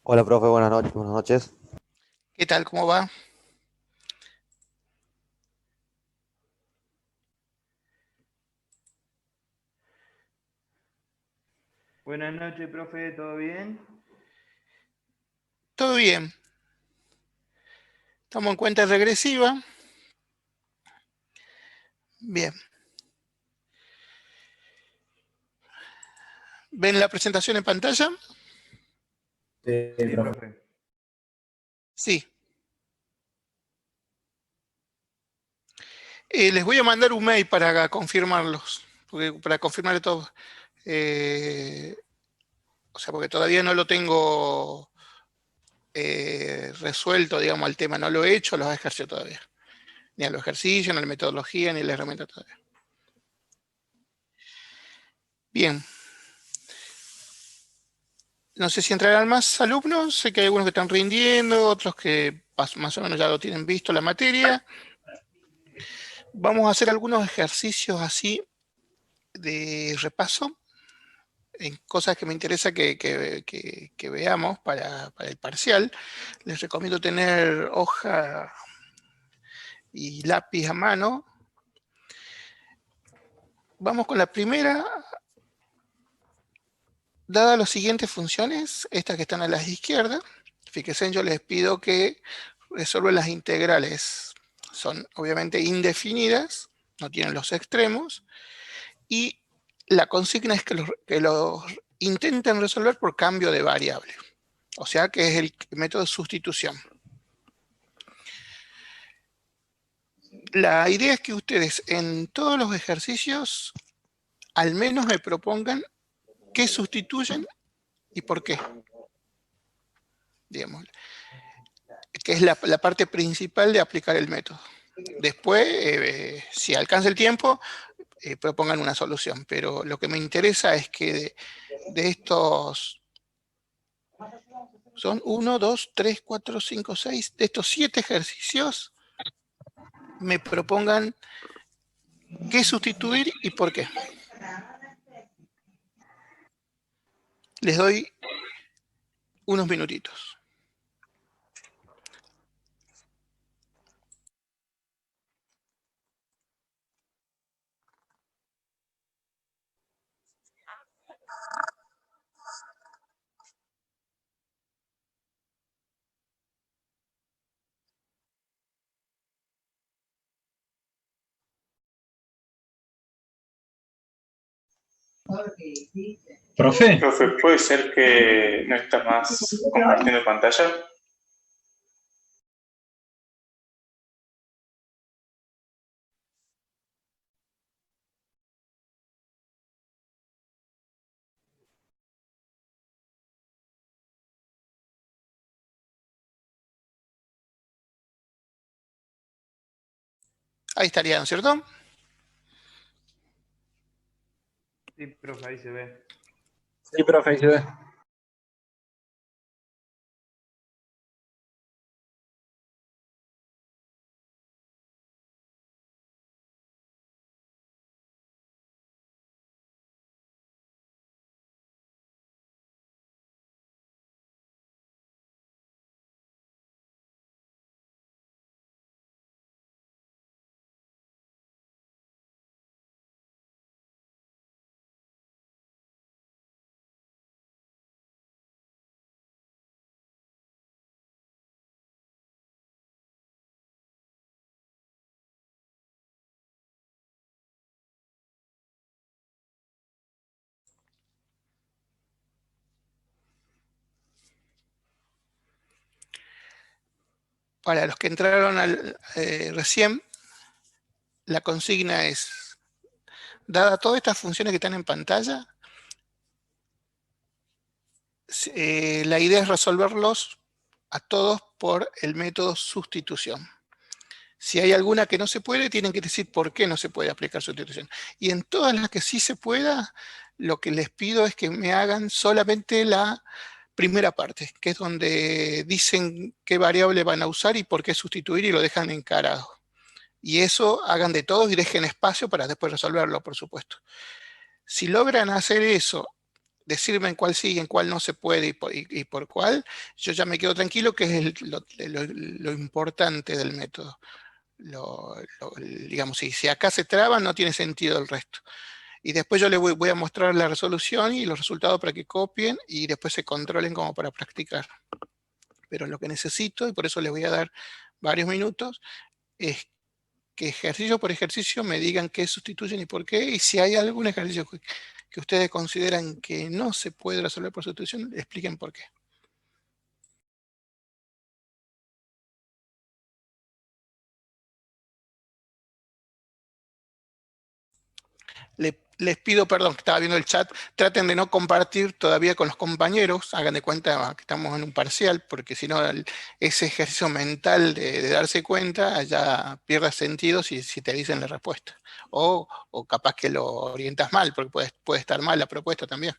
Hola, profe, buenas noches, buenas noches. ¿Qué tal? ¿Cómo va? Buenas noches, profe, ¿todo bien? Todo bien. Estamos en cuenta regresiva. Bien. ¿Ven la presentación en pantalla? Sí, Sí, profe. profe. Sí. Les voy a mandar un mail para confirmarlos, para confirmar todo. Eh, o sea, porque todavía no lo tengo resuelto, digamos, el tema. No lo he hecho, los ejercicio todavía. Ni a los ejercicios, ni a la metodología, ni a la herramienta todavía. Bien. No sé si entrarán más alumnos. Sé que hay algunos que están rindiendo, otros que más o menos ya lo tienen visto la materia. Vamos a hacer algunos ejercicios así de repaso en cosas que me interesa que veamos para el parcial. Les recomiendo tener hoja y lápiz a mano. Vamos con la primera. Dadas las siguientes funciones, estas que están a la izquierda, fíjense, yo les pido que resuelvan las integrales. Son obviamente indefinidas, no tienen los extremos, y la consigna es que los intenten resolver por cambio de variable. O sea que es el método de sustitución. La idea es que ustedes en todos los ejercicios al menos me propongan qué sustituyen y por qué, digamos, que es la parte principal de aplicar el método. Después, si alcanza el tiempo, propongan una solución, pero lo que me interesa es que de estos, son 1, 2, 3, 4, 5, 6, de estos 7 ejercicios, me propongan qué sustituir y por qué. Les doy unos minutitos. Profe, Profe, ¿puede ser que no está más compartiendo pantalla? Ahí estarían, ¿cierto? Sí, profe, ahí se ve. sí, profe, ahí se ve. Para los que entraron recién, la consigna es, dada todas estas funciones que están en pantalla, la idea es resolverlos a todos por el método sustitución. Si hay alguna que no se puede, tienen que decir por qué no se puede aplicar sustitución. Y en todas las que sí se pueda, lo que les pido es que me hagan solamente la primera parte, que es donde dicen qué variable van a usar y por qué sustituir y lo dejan encarado. Y eso hagan de todos y dejen espacio para después resolverlo, por supuesto. Si logran hacer eso decirme en cuál sí y en cuál no se puede y por cuál, yo ya me quedo tranquilo, que es lo importante del método. Digamos, si acá se traba, no tiene sentido el resto. Y después yo les voy a mostrar la resolución y los resultados para que copien y después se controlen como para practicar. Pero lo que necesito, y por eso les voy a dar varios minutos, es que ejercicio por ejercicio me digan qué sustituyen y por qué, y si hay algún ejercicio que ustedes consideran que no se puede resolver por sustitución, expliquen por qué. Les pido perdón, que estaba viendo el chat, traten de no compartir todavía con los compañeros, hagan de cuenta que estamos en un parcial, porque si no ese ejercicio mental de darse cuenta ya pierde sentido si te dicen la respuesta. O capaz que lo orientas mal, porque puede estar mal la propuesta también.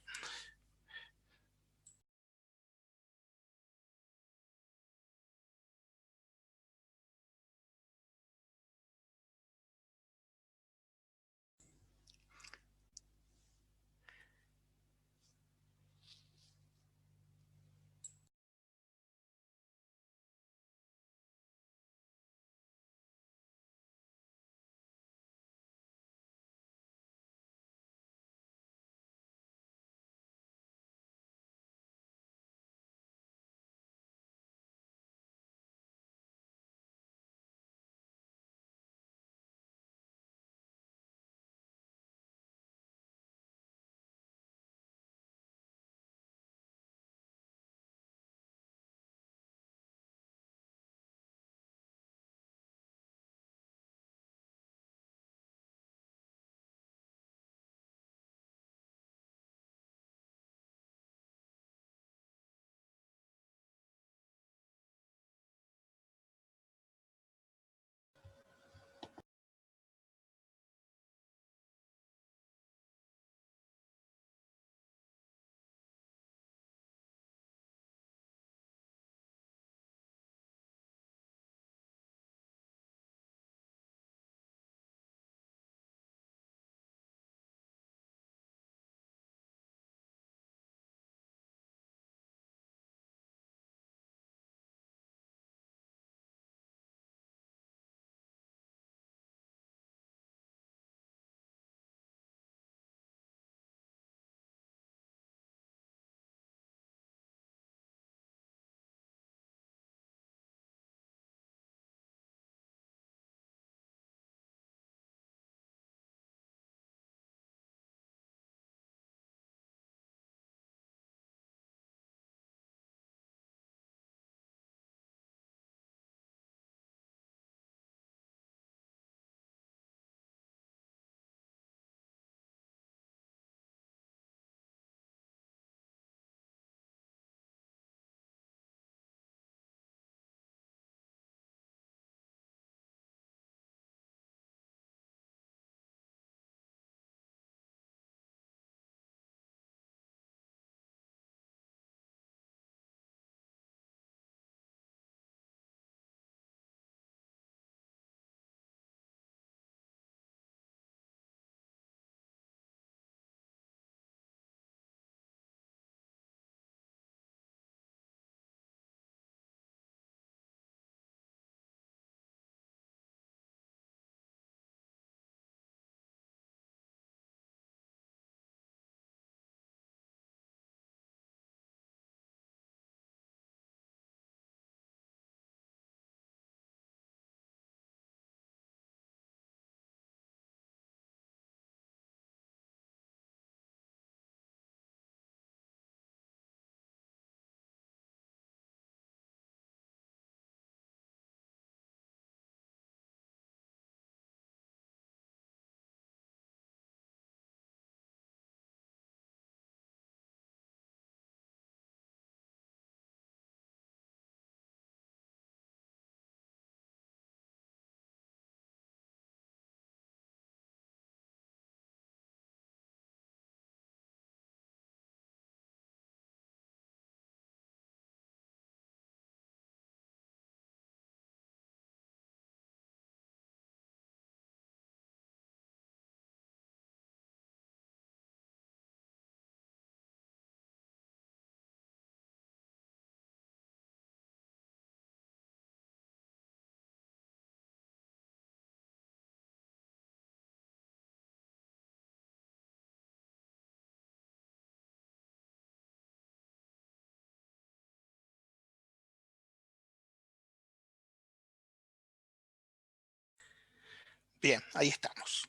Bien, ahí estamos.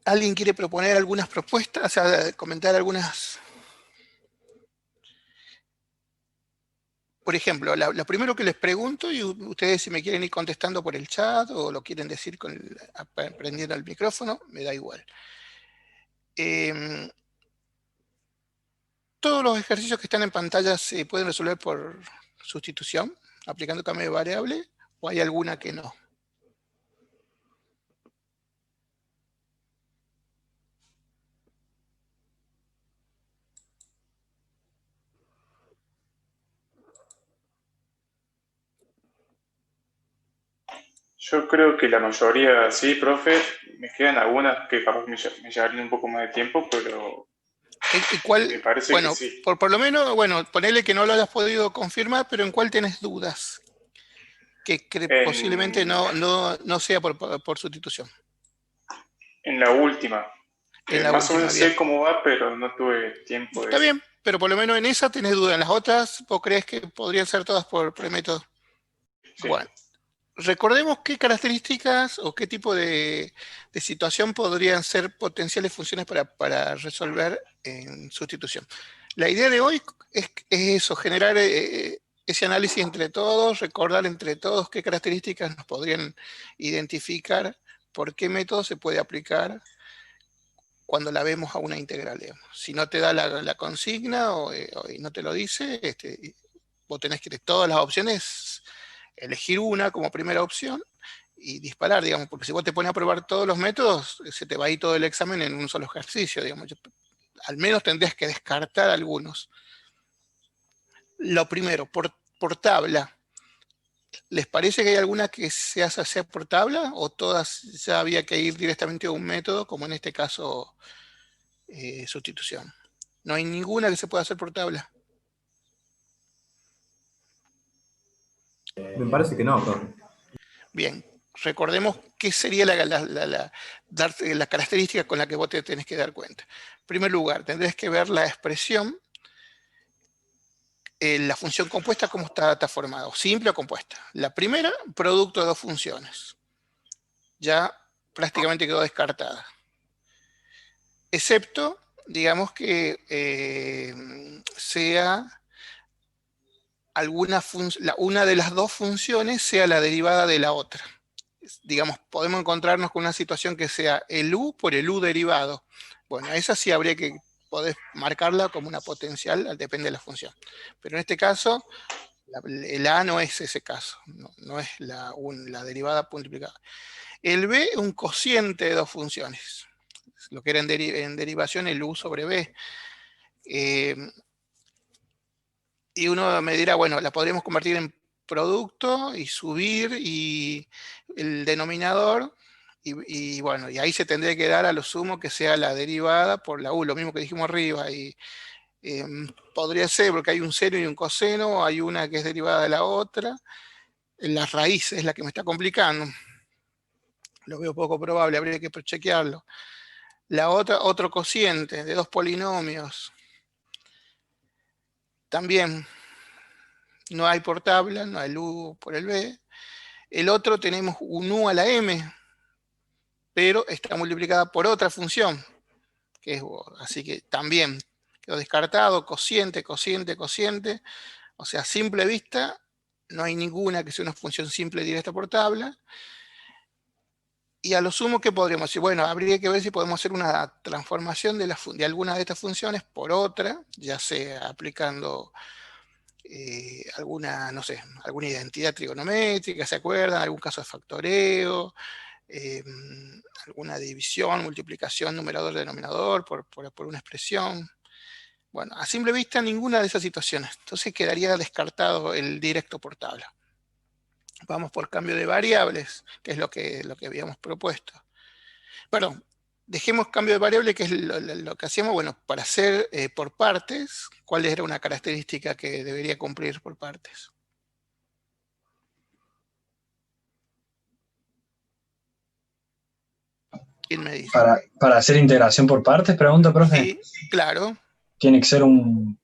¿Alguien quiere proponer algunas propuestas? O sea, comentar algunas. Por ejemplo, lo primero que les pregunto, y ustedes si me quieren ir contestando por el chat o lo quieren decir prendiendo el micrófono, me da igual. Todos los ejercicios que están en pantalla se pueden resolver por sustitución, aplicando cambio de variable, o hay alguna que no. Yo creo que la mayoría sí, profe. Me quedan algunas que capaz me llevarían un poco más de tiempo, pero ¿Y cuál? me parece Bueno, que sí. por lo menos, bueno, ponele que no lo hayas podido confirmar, pero ¿en cuál tenés dudas? Que posiblemente no sea por sustitución. En la última. En la Más o última, menos bien. sé cómo va, pero no tuve tiempo de Está bien, pero por lo menos en esa tenés dudas. En las otras, ¿vos crees que podrían ser todas por premétodo? Sí. Bueno, recordemos qué características o qué tipo de situación podrían ser potenciales funciones para resolver en sustitución. La idea de hoy es eso, generar ese análisis entre todos, recordar entre todos qué características nos podrían identificar, por qué método se puede aplicar cuando la vemos a una integral. Digamos. Si no te da la consigna y no te lo dice, vos tenés que todas las opciones, elegir una como primera opción y disparar, digamos, porque si vos te pones a probar todos los métodos, se te va a ir todo el examen en un solo ejercicio, digamos. Al menos tendrías que descartar algunos. Lo primero, por tabla. ¿Les parece que hay alguna que sea por tabla o todas ya había que ir directamente a un método, como en este caso sustitución? No hay ninguna que se pueda hacer por tabla. Me parece que no, profe. Bien, recordemos qué sería la característica con la que vos te tenés que dar cuenta. En primer lugar, tendrás que ver la expresión, la función compuesta, cómo está formada, simple o compuesta. La primera, producto de dos funciones. Ya prácticamente quedó descartada. Excepto, digamos que sea una de las dos funciones sea la derivada de la otra. Digamos, podemos encontrarnos con una situación que sea el u por el u derivado. Bueno, esa sí habría que poder marcarla como una potencial, depende de la función. Pero en este caso, el a no es ese caso, no es la derivada multiplicada. El b es un cociente de dos funciones, lo que era en derivación el u sobre b. Y uno me dirá, bueno, la podríamos convertir en producto y subir y el denominador, y bueno, y ahí se tendría que dar a lo sumo que sea la derivada por la u, lo mismo que dijimos arriba, y podría ser porque hay un seno y un coseno, hay una que es derivada de la otra, la raíz es la que me está complicando, lo veo poco probable, habría que chequearlo. La otra, otro cociente de dos polinomios, también no hay por tabla, no hay el u por el b. El otro tenemos un u a la m, pero está multiplicada por otra función, que es así que también quedó descartado, cociente, cociente, cociente. O sea, a simple vista, no hay ninguna que sea una función simple directa por tabla. Y a lo sumo, ¿qué podríamos decir? Bueno, habría que ver si podemos hacer una transformación de alguna de estas funciones por otra, ya sea aplicando alguna, no sé, alguna identidad trigonométrica, ¿se acuerdan? Algún caso de factoreo, alguna división, multiplicación, numerador-denominador por una expresión. Bueno, a simple vista ninguna de esas situaciones. Entonces quedaría descartado el directo por tabla. Vamos por cambio de variables, que es lo que habíamos propuesto. Perdón, dejemos cambio de variable, que es lo que hacíamos, bueno, para hacer por partes, ¿cuál era una característica que debería cumplir por partes? ¿Quién me dice? Para hacer integración por partes, pregunta, profe. Sí, claro. Tiene que ser un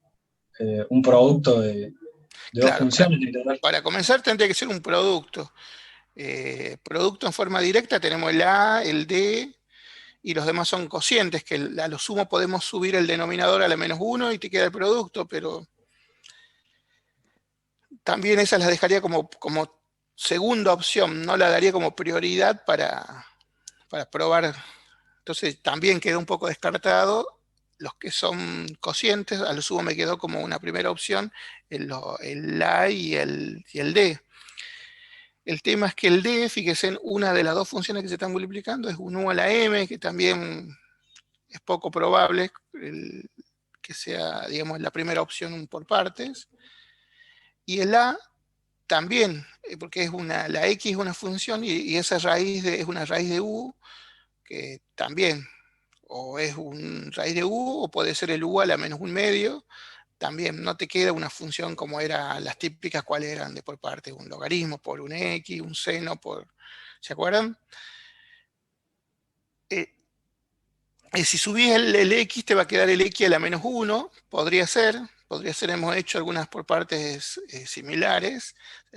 producto de dos Claro, funciones, literal. para comenzar tendría que ser un producto. producto en forma directa tenemos el A, el D, y los demás son cocientes, que a lo sumo podemos subir el denominador a la -1 y te queda el producto, pero también esas las dejaría como segunda opción, no la daría como prioridad para probar. Entonces también quedó un poco descartado los que son cocientes, a lo sumo me quedó como una primera opción el A y el D. El tema es que el D, fíjense, en una de las dos funciones que se están multiplicando es un U a la M, que también es poco probable que sea, digamos, la primera opción por partes. Y el A también, porque la X es una función y esa raíz es una raíz de U, que también, o es un raíz de U, o puede ser el U a la -1/2. También no te queda una función como eran las típicas, cuáles eran de por parte, un logaritmo por un X, un seno por... ¿Se acuerdan? Si subís el X, te va a quedar el X a la -1, podría ser, hemos hecho algunas por partes similares.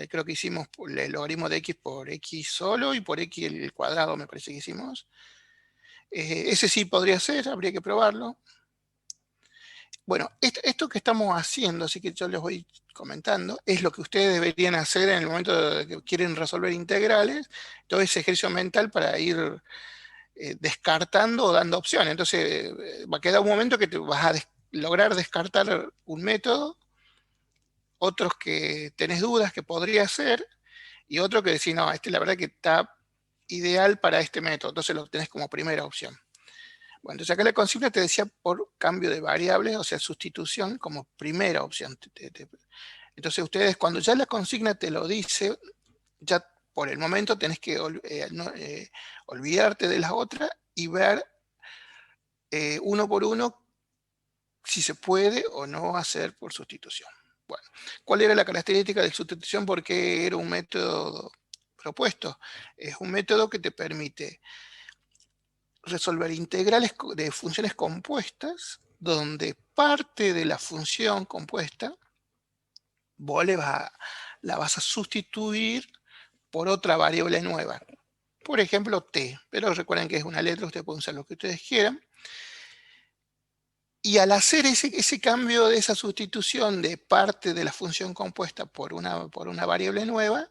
Creo que hicimos el logaritmo de X por X solo y por X el cuadrado, me parece que hicimos. Ese sí podría ser, habría que probarlo. Bueno, esto que estamos haciendo, así que yo les voy comentando, es lo que ustedes deberían hacer en el momento de que quieren resolver integrales, todo ese ejercicio mental para ir descartando o dando opciones. Entonces va a quedar un momento que te vas a lograr descartar un método, otros que tenés dudas que podría ser, y otro que decís, no, la verdad que está ideal para este método, entonces lo tenés como primera opción. Bueno, entonces acá la consigna te decía por cambio de variables, o sea, sustitución como primera opción. Entonces ustedes, cuando ya la consigna te lo dice, ya por el momento tenés que olvidarte de las otras y ver uno por uno si se puede o no hacer por sustitución. Bueno, ¿cuál era la característica de sustitución? Porque era un método propuesto. Es un método que te permite resolver integrales de funciones compuestas, donde parte de la función compuesta vos la vas a sustituir por otra variable nueva. Por ejemplo, t, pero recuerden que es una letra, ustedes pueden usar lo que ustedes quieran. Y al hacer ese cambio de esa sustitución de parte de la función compuesta por una variable nueva,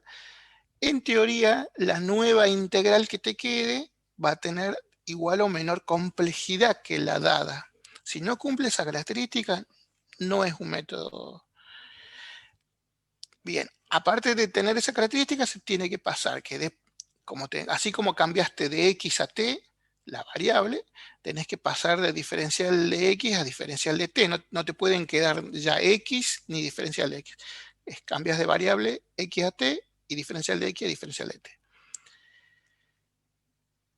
en teoría, la nueva integral que te quede va a tener igual o menor complejidad que la dada. Si no cumple esa característica, no es un método. Bien, aparte de tener esa característica, se tiene que pasar que así como cambiaste de x a t, la variable, tenés que pasar de diferencial de x a diferencial de t. No te pueden quedar ya x ni diferencial de x. Cambias de variable x a t y diferencial de x a diferencial de t.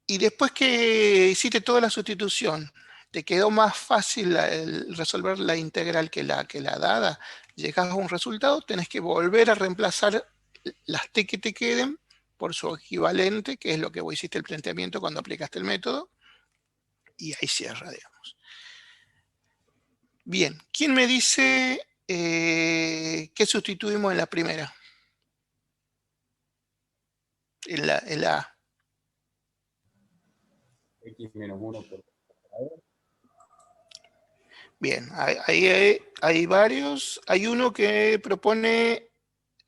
Y después que hiciste toda la sustitución, te quedó más fácil resolver la integral que la dada, llegas a un resultado, tenés que volver a reemplazar las t que te queden por su equivalente, que es lo que vos hiciste el planteamiento cuando aplicaste el método, y ahí cierra, digamos. Bien, ¿quién me dice qué sustituimos en la primera? En la A. X menos 1 por... Bien, hay varios. Hay uno que propone,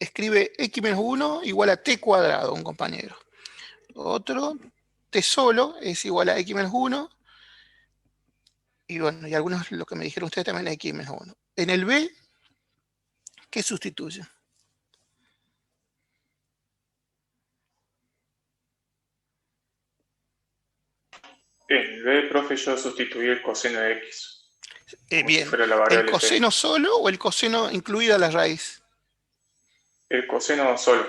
escribe x menos 1 igual a t cuadrado, un compañero. Otro, t solo es igual a x menos 1. Y bueno, y algunos, lo que me dijeron ustedes también, x menos 1. En el B, ¿qué sustituye? En el B, profe, yo sustituí el coseno de X. Bien, Si fuera la ¿el variable coseno solo o el coseno incluida la raíz? El coseno solo.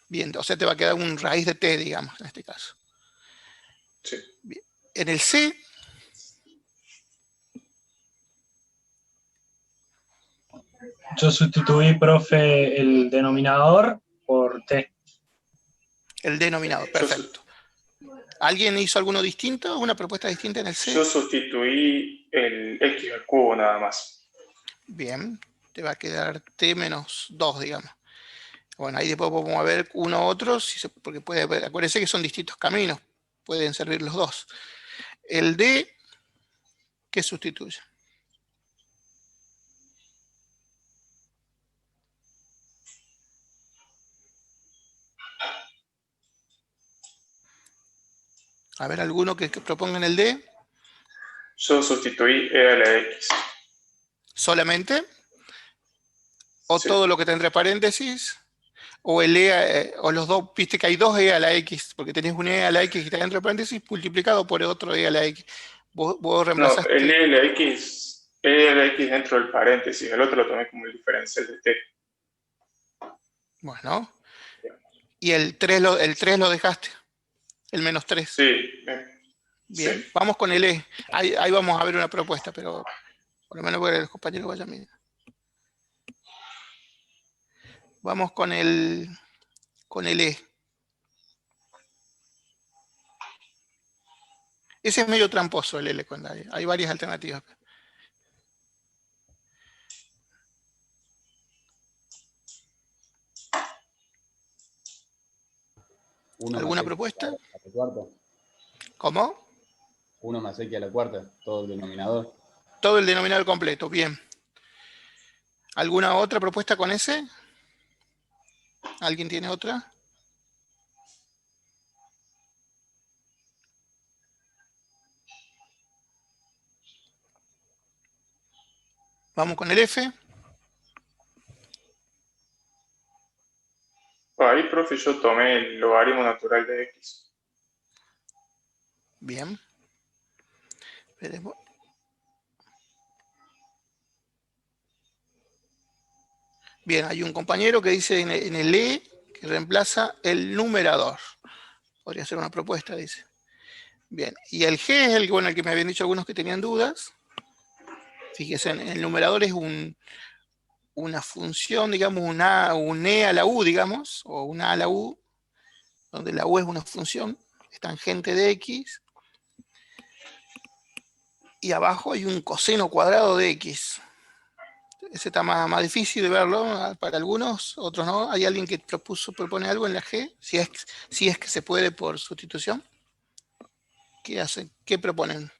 Bien, o sea, te va a quedar un raíz de t, digamos, en este caso. Sí. Bien. En el C, Yo sustituí, profe, el denominador por t. el denominador, perfecto. ¿Alguien hizo alguno distinto? ¿Alguna propuesta distinta en el C? Yo sustituí el X al cubo nada más. Bien, te va a quedar t menos 2, digamos. Bueno, ahí después vamos a ver uno u otro, porque puede haber, acuérdense que son distintos caminos, pueden servir los dos. El D, ¿qué sustituye? A ver, alguno que propongan el D. Yo sustituí E a la X. ¿Solamente? ¿O Sí. todo lo que está entre paréntesis? ¿O el E, o los dos? Viste que hay dos E a la X, porque tenés un E a la X que está entre paréntesis multiplicado por otro E a la X. Vos No, reemplazaste. el E a la X dentro del paréntesis, el otro lo tomé como el diferencial de T. Bueno. ¿Y el 3 lo dejaste? El menos 3. Sí. Bien, Sí. vamos con el E. Ahí vamos a ver una propuesta, pero por lo menos para que los compañeros vayan bien. Vamos con el E. Ese es medio tramposo el L, cuando hay varias alternativas. ¿Alguna propuesta? A la cuarta. ¿Cómo? 1 más X a la cuarta, todo el denominador. Todo el denominador completo, bien. ¿Alguna otra propuesta con ese? ¿Alguien tiene otra? Vamos con el F. Ahí, profe, yo tomé el logaritmo natural de X. Bien. Veremos. Bien, hay un compañero que dice en el E que reemplaza el numerador. Podría ser una propuesta, dice. Bien, y el G es el que me habían dicho algunos que tenían dudas. Fíjense, el numerador es una función, digamos, un E a la U, digamos, o una A a la U, donde la U es una función, es tangente de X, y abajo hay un coseno cuadrado de X. Ese está más difícil de verlo para algunos, otros no. ¿Hay alguien que propone algo en la G? Si es que se puede por sustitución. ¿Qué hacen? ¿Qué proponen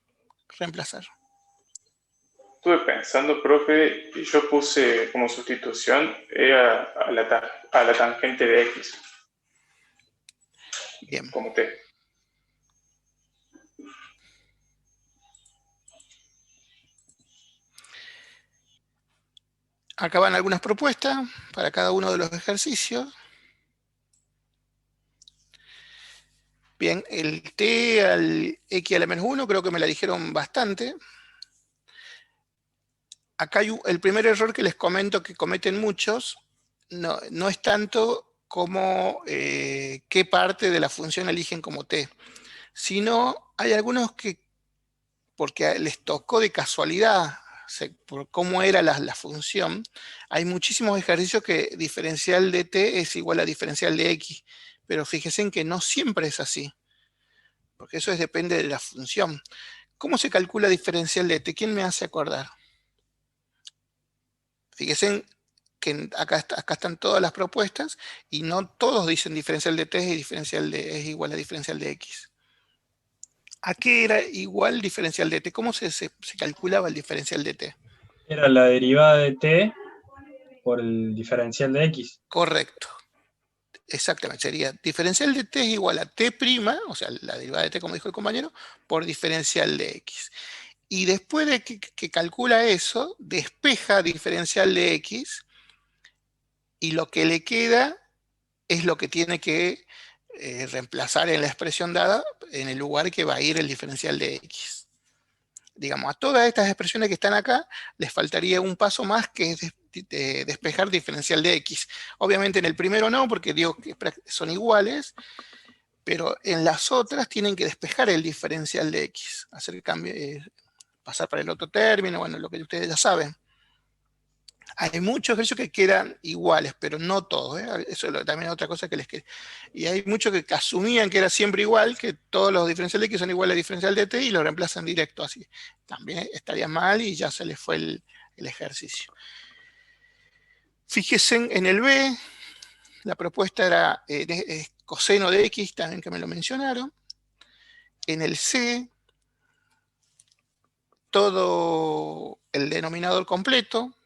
reemplazar? Estuve pensando, profe, y yo puse como sustitución E a la tangente de X. Bien. Como T. Acá van algunas propuestas para cada uno de los ejercicios. Bien, el T al X a la menos 1 creo que me la dijeron bastante. Acá hay el primer error que les comento que cometen muchos, no es tanto como qué parte de la función eligen como T, sino hay algunos que, porque les tocó de casualidad, por cómo era la función, hay muchísimos ejercicios que diferencial de T es igual a diferencial de X, pero fíjense en que no siempre es así, porque eso depende de la función. ¿Cómo se calcula diferencial de T? ¿Quién me hace acordar? Fíjense que acá están todas las propuestas y no todos dicen diferencial de T es igual a diferencial de X. ¿A qué era igual diferencial de T? ¿Cómo se calculaba el diferencial de T? Era la derivada de T por el diferencial de X. Correcto. Exactamente. Sería diferencial de T es igual a T', o sea, la derivada de T, como dijo el compañero, por diferencial de X. Y después de que calcula eso, despeja diferencial de X y lo que le queda es lo que tiene que reemplazar en la expresión dada en el lugar que va a ir el diferencial de X. Digamos, a todas estas expresiones que están acá les faltaría un paso más que es despejar diferencial de X. Obviamente en el primero no, porque digo que son iguales, pero en las otras tienen que despejar el diferencial de X, hacer cambio, pasar para el otro término, bueno, lo que ustedes ya saben. Hay muchos ejercicios que quedan iguales, pero no todos, ¿eh? Eso también es otra cosa que les queda. Y hay muchos que asumían que era siempre igual, que todos los diferenciales de X son iguales al diferencial de T y lo reemplazan directo así. También estaría mal y ya se les fue el ejercicio. Fíjense en el B, la propuesta era coseno de x, también que me lo mencionaron. En el C, todo el denominador completo.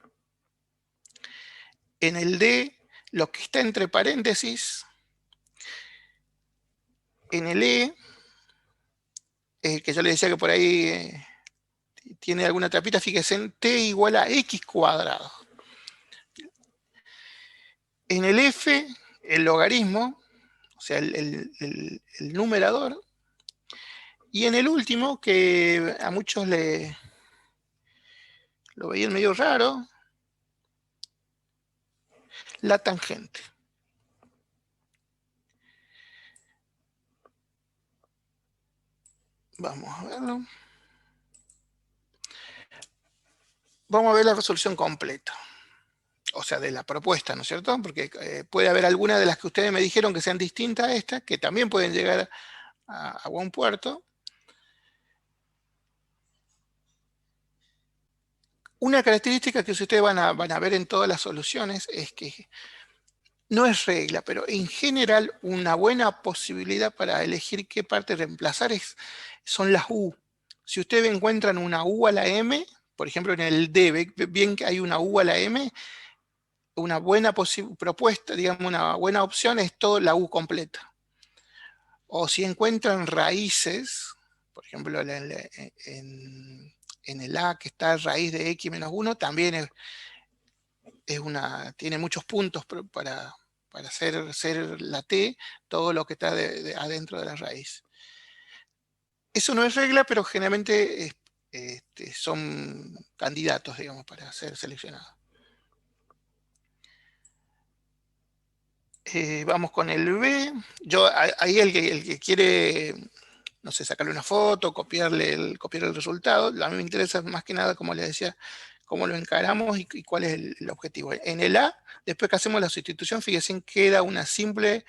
En el D, lo que está entre paréntesis. En el E, que yo le decía que por ahí tiene alguna trapita, fíjese en t igual a x cuadrado. En el F, el logaritmo, o sea, el numerador. Y en el último, que a muchos lo veían medio raro, la tangente. Vamos a verlo. Vamos a ver la resolución completa. O sea, de la propuesta, ¿no es cierto? Porque puede haber algunas de las que ustedes me dijeron que sean distintas a esta, que también pueden llegar a buen puerto. Una característica que ustedes van a ver en todas las soluciones es que no es regla, pero en general una buena posibilidad para elegir qué parte reemplazar son las U. Si ustedes encuentran una U a la M, por ejemplo en el D, bien que hay una U a la M, una buena propuesta, digamos, una buena opción es toda la U completa. O si encuentran raíces, por ejemplo en el A que está raíz de x menos 1, también tiene muchos puntos para ser la t, todo lo que está adentro de la raíz. Eso no es regla, pero generalmente son candidatos, digamos, para ser seleccionados. Vamos con el B. Ahí el que quiere, no sé, sacarle una foto, copiar el resultado, a mí me interesa más que nada, como les decía, cómo lo encaramos y cuál es el objetivo. En el A, después que hacemos la sustitución, fíjense, queda una simple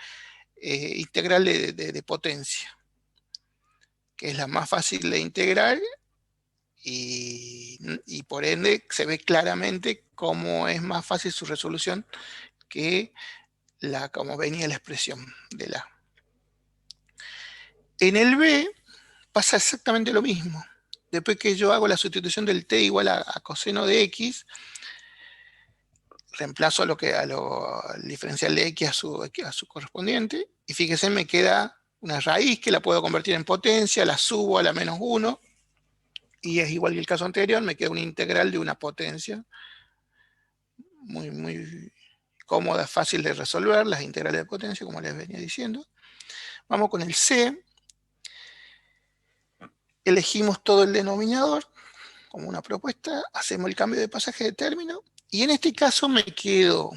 integral de potencia, que es la más fácil de integrar y por ende se ve claramente cómo es más fácil su resolución que como venía la expresión de la. En el B pasa exactamente lo mismo. Después que yo hago la sustitución del t igual a coseno de x, reemplazo al diferencial de x a su correspondiente, y fíjense, me queda una raíz que la puedo convertir en potencia, la subo a la menos 1, y es igual que el caso anterior, me queda una integral de una potencia, muy, muy cómoda, fácil de resolver, las integrales de potencia, como les venía diciendo. Vamos con el C. Elegimos todo el denominador como una propuesta, hacemos el cambio de pasaje de término, y en este caso me quedo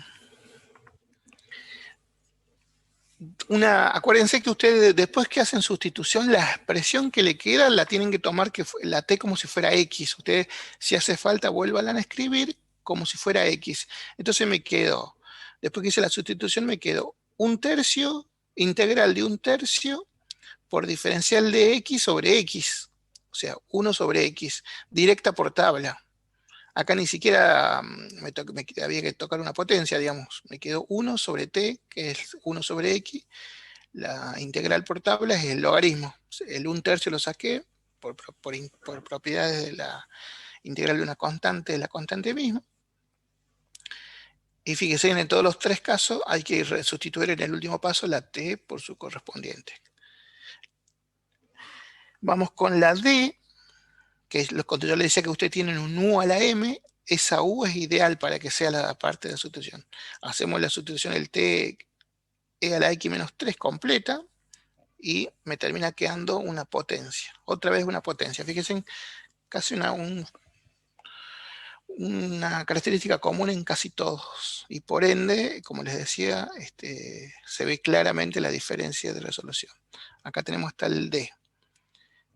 acuérdense que ustedes después que hacen sustitución, la expresión que le queda la tienen que tomar la t como si fuera x. Ustedes, si hace falta, vuelvan a escribir como si fuera x. Entonces me quedo, después que hice la sustitución, me quedo 1/3, integral de 1/3 por diferencial de x sobre x. O sea, 1 sobre x, directa por tabla. Acá ni siquiera había que tocar una potencia, digamos. Me quedó 1 sobre t, que es 1 sobre x. La integral por tabla es el logaritmo. El 1/3 lo saqué por propiedades de la integral de una constante, de la constante misma. Y fíjense, en todos los tres casos hay que sustituir en el último paso la t por su correspondiente. Vamos con la d, que es cuando yo le decía que ustedes tienen un u a la m, esa u es ideal para que sea la parte de la sustitución. Hacemos la sustitución del t e a la x menos 3 completa, y me termina quedando una potencia. Otra vez una potencia. Fíjense, casi una característica común en casi todos. Y por ende, como les decía, se ve claramente la diferencia de resolución. Acá tenemos hasta el D.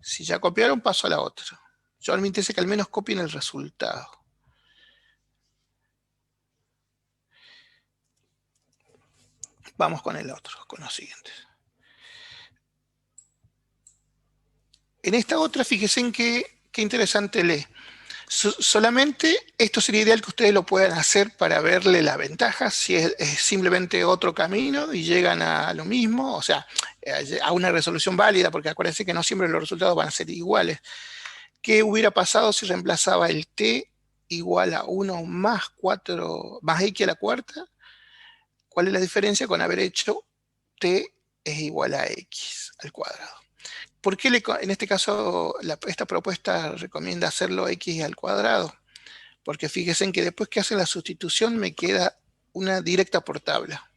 Si ya copiaron, paso a la otra. Yo me interesa que al menos copien el resultado. Vamos con el otro, con los siguientes. En esta otra, fíjense en qué interesante lee. Solamente esto sería ideal que ustedes lo puedan hacer para verle la ventaja, si es simplemente otro camino y llegan a lo mismo, o sea, a una resolución válida, porque acuérdense que no siempre los resultados van a ser iguales. ¿Qué hubiera pasado si reemplazaba el t igual a 1 más 4 más x a la cuarta? ¿Cuál es la diferencia con haber hecho t es igual a x al cuadrado? ¿Por qué en este caso esta propuesta recomienda hacerlo x al cuadrado? Porque fíjense que después que hace la sustitución me queda una directa por tabla.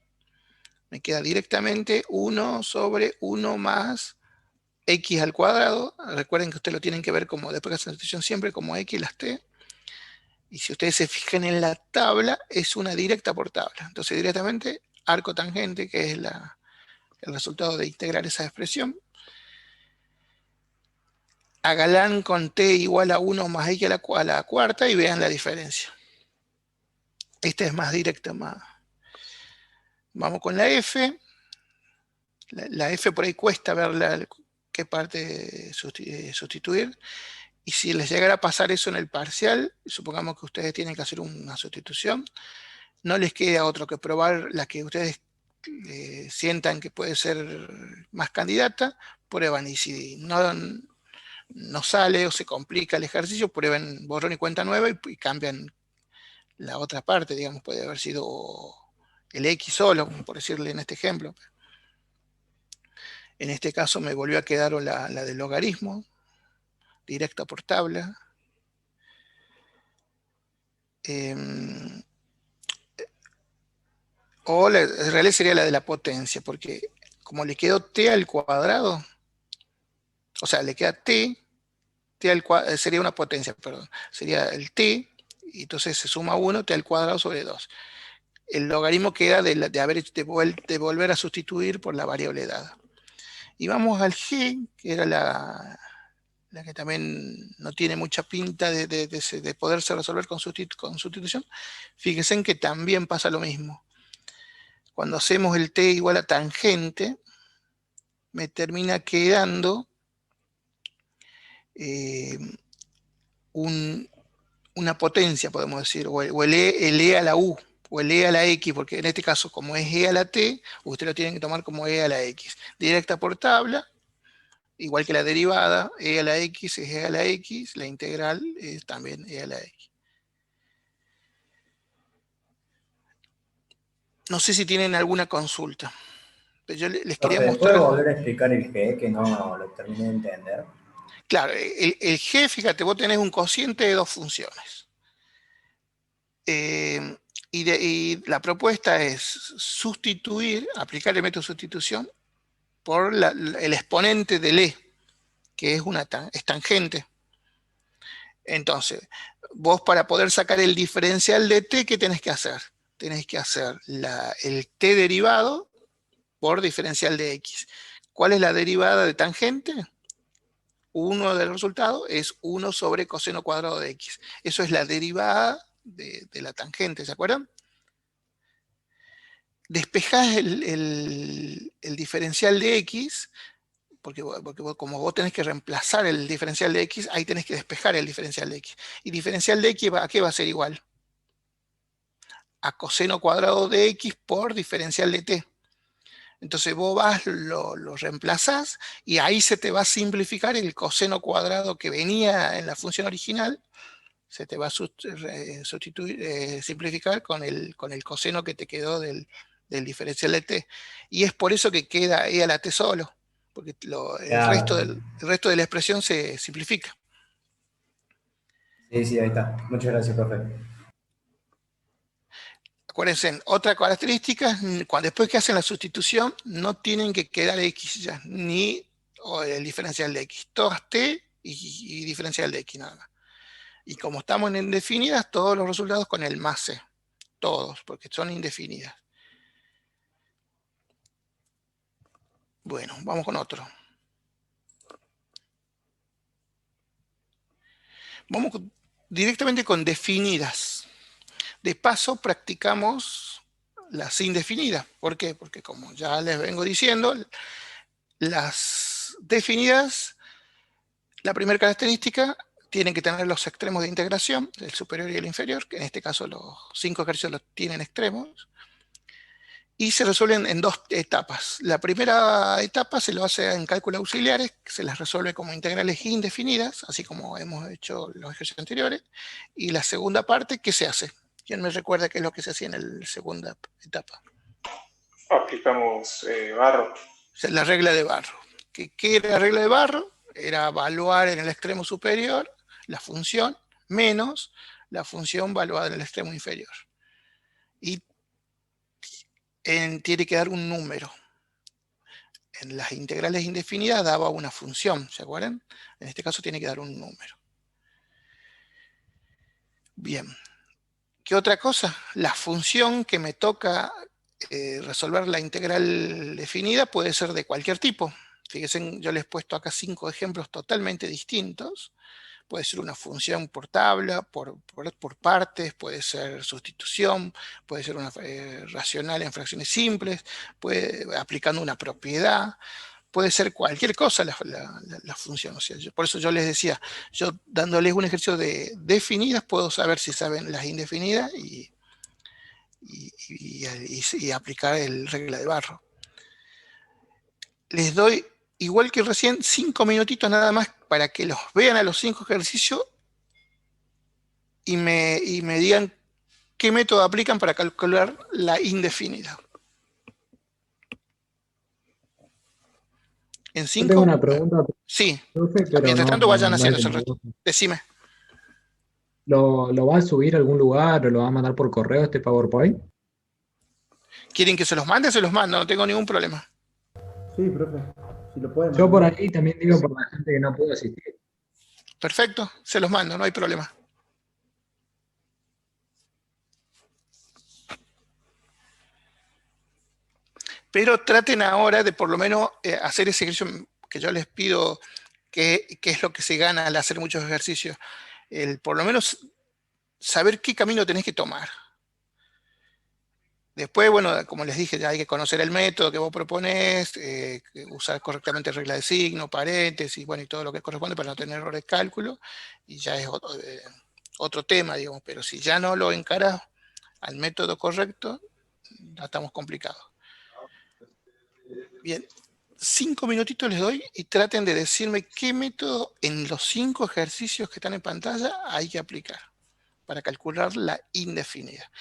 Me queda directamente 1 sobre 1 más x al cuadrado. Recuerden que ustedes lo tienen que ver como, después de hacer la sustitución siempre como x las t. Y si ustedes se fijan en la tabla, es una directa por tabla. Entonces directamente arco tangente, que es el resultado de integrar esa expresión, háganla con t igual a 1 más x a la cuarta y vean la diferencia. Esta es más directa, más. Vamos con la f. La f por ahí cuesta ver qué parte sustituir. Y si les llegara a pasar eso en el parcial, supongamos que ustedes tienen que hacer una sustitución, no les queda otro que probar la que ustedes sientan que puede ser más candidata, prueban, y si no sale o se complica el ejercicio, prueben borrón y cuenta nueva y cambian la otra parte, digamos, puede haber sido el x solo, por decirle en este ejemplo. En este caso me volvió a quedar la del logaritmo, directa por tabla. O en realidad sería la de la potencia, porque como le quedó t al cuadrado, o sea, le queda t al cuadrado, sería una potencia, perdón, sería el t, y entonces se suma 1, t al cuadrado sobre 2. El logaritmo queda de volver a sustituir por la variable dada. Y vamos al g, que era la que también no tiene mucha pinta de poderse resolver con sustitución. Fíjense en que también pasa lo mismo. Cuando hacemos el t igual a tangente, me termina quedando una potencia, podemos decir, o el e a la u, o el e a la x, porque en este caso, como es e a la t, ustedes lo tienen que tomar como e a la x. Directa por tabla, igual que la derivada, e a la x es e a la x, la integral es también e a la x. No sé si tienen alguna consulta. Pero yo les quería ¿Puede mostrar. volver a explicar el G, que no lo terminé de entender? Claro, el G, fíjate, vos tenés un cociente de dos funciones. Y la propuesta es sustituir, aplicar el método de sustitución por el exponente del E, que es tangente. Entonces, vos para poder sacar el diferencial de t, ¿qué tenés que hacer? Tenés que hacer el t derivado por diferencial de x. ¿Cuál es la derivada de tangente? 1 del resultado es 1 sobre coseno cuadrado de x. Eso es la derivada de la tangente, ¿se acuerdan? Despejás el diferencial de x, porque como vos tenés que reemplazar el diferencial de x, ahí tenés que despejar el diferencial de x. ¿Y diferencial de x a qué va a ser igual? A coseno cuadrado de x por diferencial de t. Entonces vos vas, lo reemplazás, y ahí se te va a simplificar el coseno cuadrado que venía en la función original, se te va a simplificar con el coseno que te quedó del diferencial de t. Y es por eso que queda e a la t solo, porque el resto de la expresión se simplifica. Sí, ahí está. Muchas gracias, profe. Acuérdense, otra característica, después que hacen la sustitución, no tienen que quedar x ya, ni el diferencial de x. Todas t y diferencial de x nada más. Y como estamos en indefinidas, todos los resultados con el más c. Todos, porque son indefinidas. Bueno, vamos con otro. Vamos directamente con definidas. De paso, practicamos las indefinidas. ¿Por qué? Porque como ya les vengo diciendo, las definidas, la primera característica, tienen que tener los extremos de integración, el superior y el inferior, que en este caso los 5 ejercicios los tienen extremos, y se resuelven en 2 etapas. La primera etapa se lo hace en cálculos auxiliares, que se las resuelve como integrales indefinidas, así como hemos hecho los ejercicios anteriores, y la segunda parte, ¿qué se hace? ¿Quién me recuerda qué es lo que se hacía en la segunda etapa? Aplicamos barro. O sea, la regla de Barro. ¿Qué era la regla de Barro? Era evaluar en el extremo superior la función menos la función valuada en el extremo inferior. Y tiene que dar un número. En las integrales indefinidas daba una función, ¿se acuerdan? En este caso tiene que dar un número. Bien. ¿Qué otra cosa? La función que me toca resolver la integral definida puede ser de cualquier tipo. Fíjense, yo les he puesto acá 5 ejemplos totalmente distintos. Puede ser una función por tabla, por partes, puede ser sustitución, puede ser una racional en fracciones simples, aplicando una propiedad, puede ser cualquier cosa la función. O sea, por eso yo les decía, yo dándoles un ejercicio de definidas, puedo saber si saben las indefinidas y aplicar el regla de Barro. Les doy, igual que recién, 5 minutitos nada más para que los vean a los 5 ejercicios y me digan qué método aplican para calcular la indefinida. En Yo 5, tengo una pregunta, sí. profe, pero Mientras tanto vayan no haciendo es ese de resto. Decime. ¿Lo va a subir a algún lugar o lo va a mandar por correo este PowerPoint? ¿Quieren que se los mande? Se los mando, no tengo ningún problema. Sí, profe. Si lo pueden Yo por mandar. ahí también digo por la gente que no pudo asistir. Perfecto, se los mando, no hay problema. Pero traten ahora de por lo menos hacer ese ejercicio que yo les pido, que es lo que se gana al hacer muchos ejercicios. Por lo menos saber qué camino tenés que tomar. Después, bueno, como les dije, ya hay que conocer el método que vos proponés, usar correctamente regla de signo, paréntesis, bueno, y todo lo que corresponde para no tener errores de cálculo, y ya es otro tema, digamos, pero si ya no lo encarás al método correcto, ya estamos complicados. Bien, 5 minutitos les doy y traten de decirme qué método en los 5 ejercicios que están en pantalla hay que aplicar para calcular la indefinida.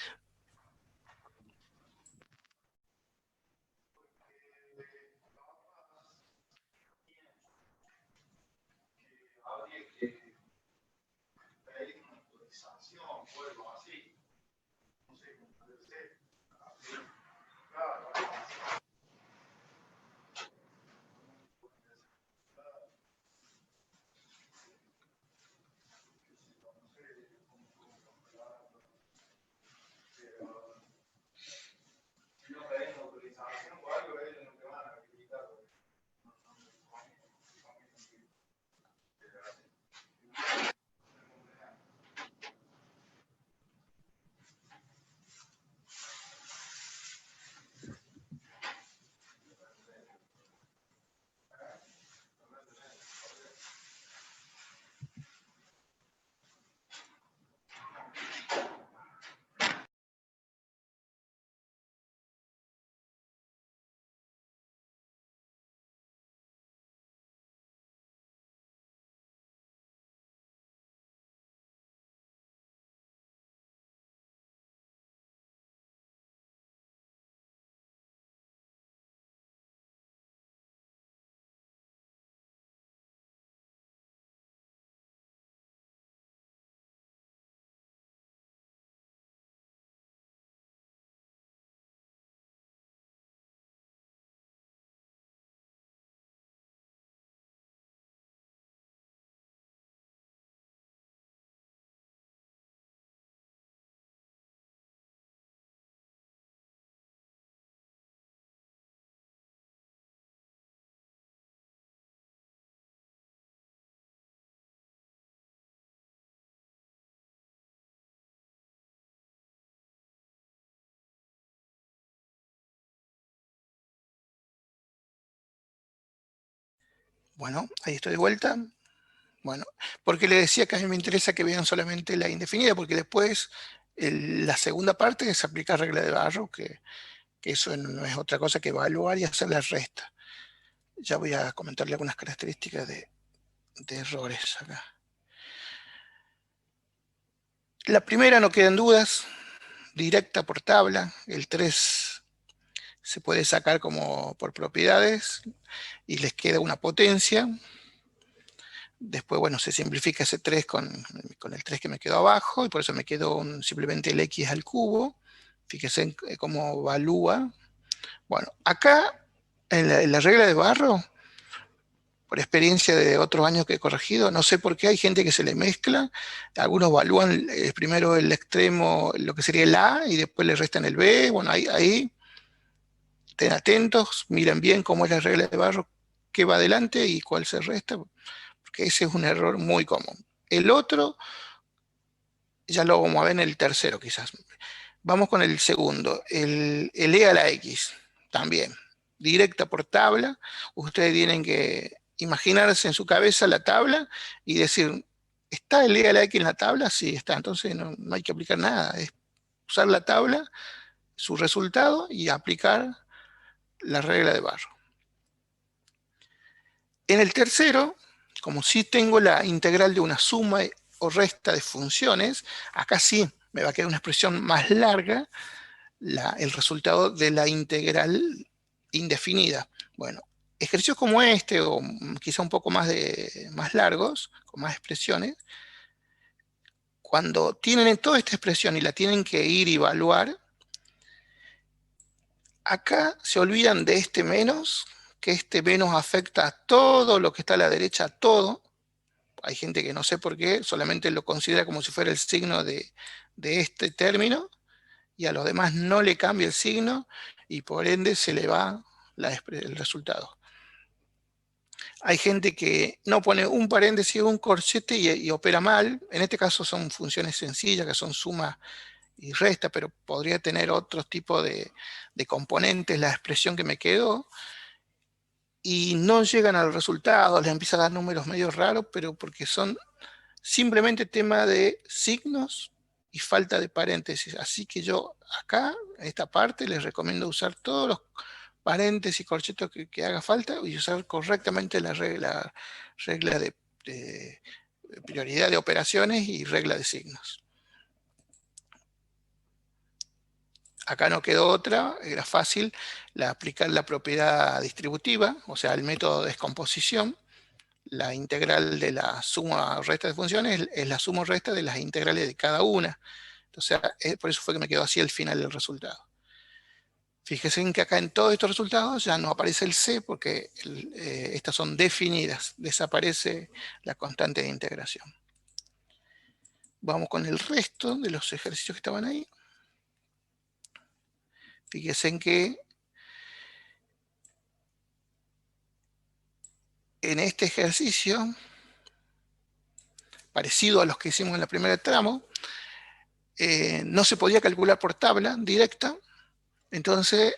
Bueno, ahí estoy de vuelta. Bueno, porque le decía que a mí me interesa que vean solamente la indefinida, porque después la segunda parte es aplicar regla de Barrow, que eso no es otra cosa que evaluar y hacer la resta. Ya voy a comentarle algunas características de errores acá. La primera, no quedan dudas, directa por tabla. El 3 se puede sacar como por propiedades y les queda una potencia. Después, bueno, se simplifica ese 3 con el 3 que me quedó abajo, y por eso me quedó simplemente el x al cubo. Fíjense cómo evalúa. Bueno, acá, en la regla de Barrow, por experiencia de otros años que he corregido, no sé por qué hay gente que se le mezcla. Algunos evalúan primero el extremo, lo que sería el A, y después le restan el B. Bueno, ahí estén atentos, miren bien cómo es la regla de Barrow, qué va adelante y cuál se resta, porque ese es un error muy común. El otro, ya lo vamos a ver en el tercero quizás. Vamos con el segundo, el E a la X, también, directa por tabla. Ustedes tienen que imaginarse en su cabeza la tabla y decir, ¿está el E a la X en la tabla? Sí, está, entonces no hay que aplicar nada, es usar la tabla, su resultado, y aplicar la regla de Barrow. En el tercero, como sí tengo la integral de una suma o resta de funciones, acá sí me va a quedar una expresión más larga, el resultado de la integral indefinida. Bueno, ejercicios como este, o quizá un poco más largos, con más expresiones, cuando tienen toda esta expresión y la tienen que ir a evaluar, acá se olvidan de este menos, que este menos afecta a todo lo que está a la derecha, a todo. Hay gente que no sé por qué, solamente lo considera como si fuera el signo de este término, y a los demás no le cambia el signo, y por ende se le va el resultado. Hay gente que no pone un paréntesis o un corchete y opera mal. En este caso son funciones sencillas, que son suma y resta, pero podría tener otros tipos de componentes, la expresión que me quedó, y no llegan al resultado, les empieza a dar números medio raros, pero porque son simplemente tema de signos y falta de paréntesis. Así que yo acá, en esta parte, les recomiendo usar todos los paréntesis y corchetos que haga falta, y usar correctamente la regla de prioridad de operaciones y regla de signos. Acá no quedó otra, era fácil aplicar la propiedad distributiva, o sea, el método de descomposición. La integral de la suma o resta de funciones es la suma o resta de las integrales de cada una. Entonces, por eso fue que me quedó así el final del resultado. Fíjense en que acá en todos estos resultados ya no aparece el C, porque estas son definidas, desaparece la constante de integración. Vamos con el resto de los ejercicios que estaban ahí. Fíjense en que en este ejercicio, parecido a los que hicimos en la primera tramo, no se podía calcular por tabla directa, entonces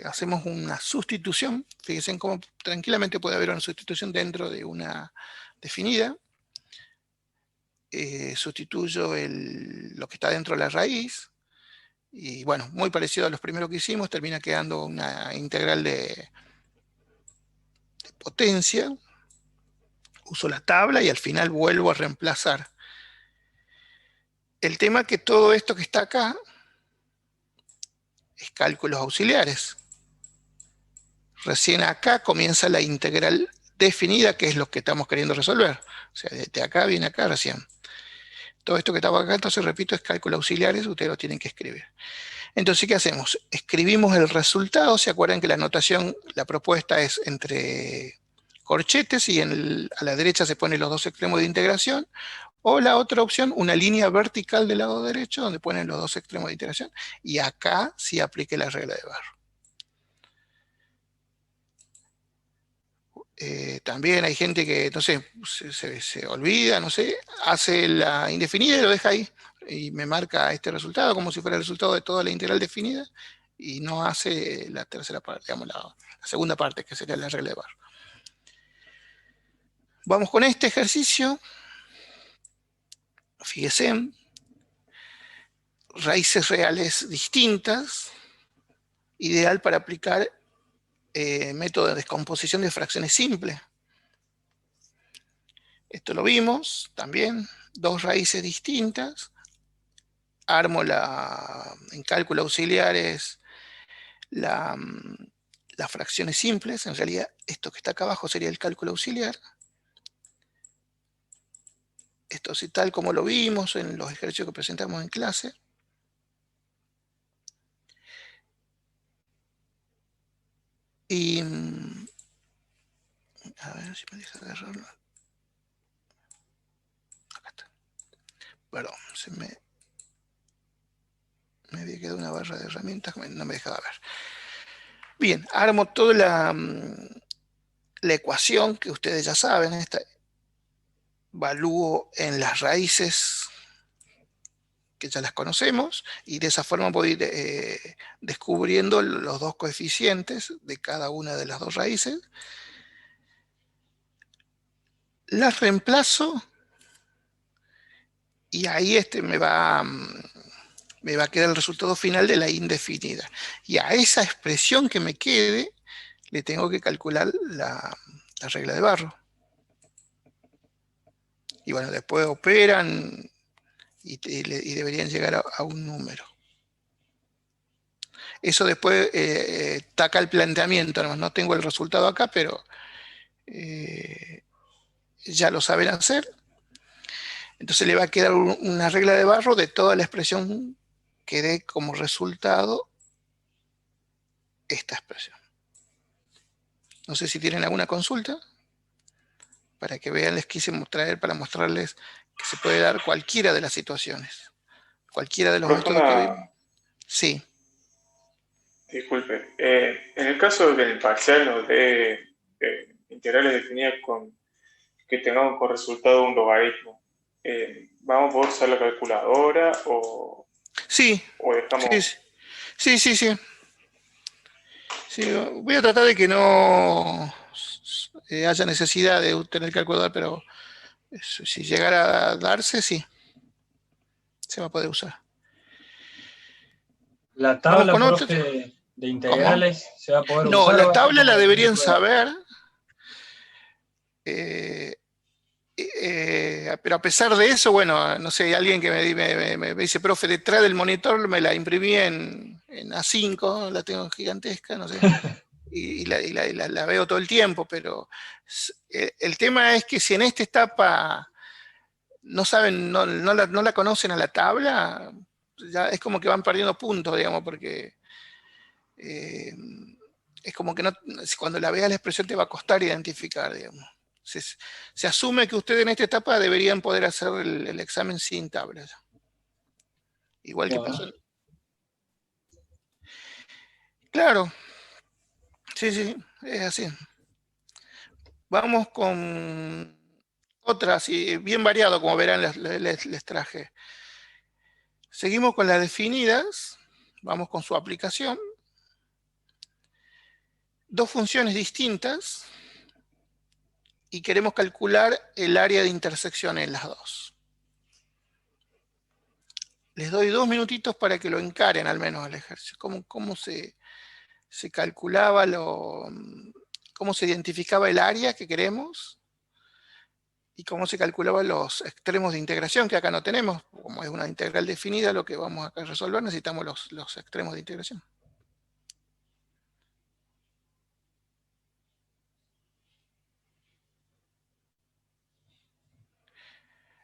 hacemos una sustitución. Fíjense en cómo tranquilamente puede haber una sustitución dentro de una definida. Sustituyo lo que está dentro de la raíz, y bueno, muy parecido a los primeros que hicimos, termina quedando una integral de potencia. Uso la tabla y al final vuelvo a reemplazar. El tema es que todo esto que está acá es cálculos auxiliares. Recién acá comienza la integral definida, que es lo que estamos queriendo resolver. O sea, desde acá viene acá recién. Todo esto que estaba acá, entonces repito, es cálculos auxiliares, ustedes lo tienen que escribir. Entonces, ¿qué hacemos? Escribimos el resultado. ¿Se acuerdan que la notación, la propuesta es entre corchetes, y a la derecha se ponen los dos extremos de integración? O la otra opción, una línea vertical del lado derecho, donde ponen los dos extremos de integración, y acá sí aplique la regla de Barrow. También hay gente que, no sé, se olvida, no sé, hace la indefinida y lo deja ahí, y me marca este resultado como si fuera el resultado de toda la integral definida, y no hace la tercera parte, digamos, la segunda parte, que sería la regla de Barrow. Vamos con este ejercicio. Fíjense, raíces reales distintas, ideal para aplicar método de descomposición de fracciones simples. Esto lo vimos también, dos raíces distintas. Armo en cálculo auxiliares las fracciones simples. En realidad, esto que está acá abajo sería el cálculo auxiliar. Esto sí, tal como lo vimos en los ejercicios que presentamos en clase. Y a ver si me deja agarrarlo. Acá está. Perdón, me había quedado una barra de herramientas que no me dejaba ver. Bien, armo toda la ecuación que ustedes ya saben. Evalúo en las raíces que ya las conocemos, y de esa forma voy descubriendo los dos coeficientes de cada una de las dos raíces. Las reemplazo y ahí me va a quedar el resultado final de la indefinida. Y a esa expresión que me quede le tengo que calcular la regla de Barro. Y bueno, después operan y deberían llegar a un número. Eso después taca el planteamiento, no tengo el resultado acá, pero ya lo saben hacer. Entonces le va a quedar una regla de Barro de toda la expresión que dé como resultado esta expresión. No sé si tienen alguna consulta. Para que vean, les quise traer para mostrarles que se puede dar cualquiera de las situaciones. Cualquiera de los Profe, métodos que vimos. Sí. disculpe. En el caso de que en el parcial nos dé integrales definidas que tengamos por resultado un logaritmo, ¿vamos a poder usar la calculadora o Sí. dejamos? Sí. Sí, voy a tratar de que no haya necesidad de tener calculador, pero si llegara a darse, sí. Se va a poder usar. La Vamos tabla, con otro. profe, de ¿Cómo? integrales, ¿se va a poder No, usar o la va a ser tabla la como deberían método? saber. Pero a pesar de eso, bueno, no sé, hay alguien que me dice, profe, detrás del monitor me la imprimí en A5, la tengo gigantesca, no sé, y la veo todo el tiempo, pero el tema es que si en esta etapa no saben, no la conocen a la tabla, ya es como que van perdiendo puntos, digamos, porque es como que cuando la veas la expresión te va a costar identificar, digamos. Se asume que ustedes en esta etapa deberían poder hacer el examen sin tablas. Igual que Bueno, pasó. Claro, sí, es así. Vamos con otra, sí, bien variado, como verán, les traje. Seguimos con las definidas, vamos con su aplicación. Dos funciones distintas y queremos calcular el área de intersección en las dos. Les doy 2 minutitos para que lo encaren al menos al ejercicio. ¿Cómo se calculaba, cómo se identificaba el área que queremos y cómo se calculaban los extremos de integración, que acá no tenemos? Como es una integral definida, lo que vamos a resolver, necesitamos los extremos de integración.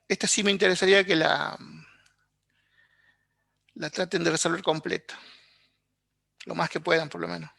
Esta sí me interesaría que la traten de resolver completa. Lo más que puedan, por lo menos.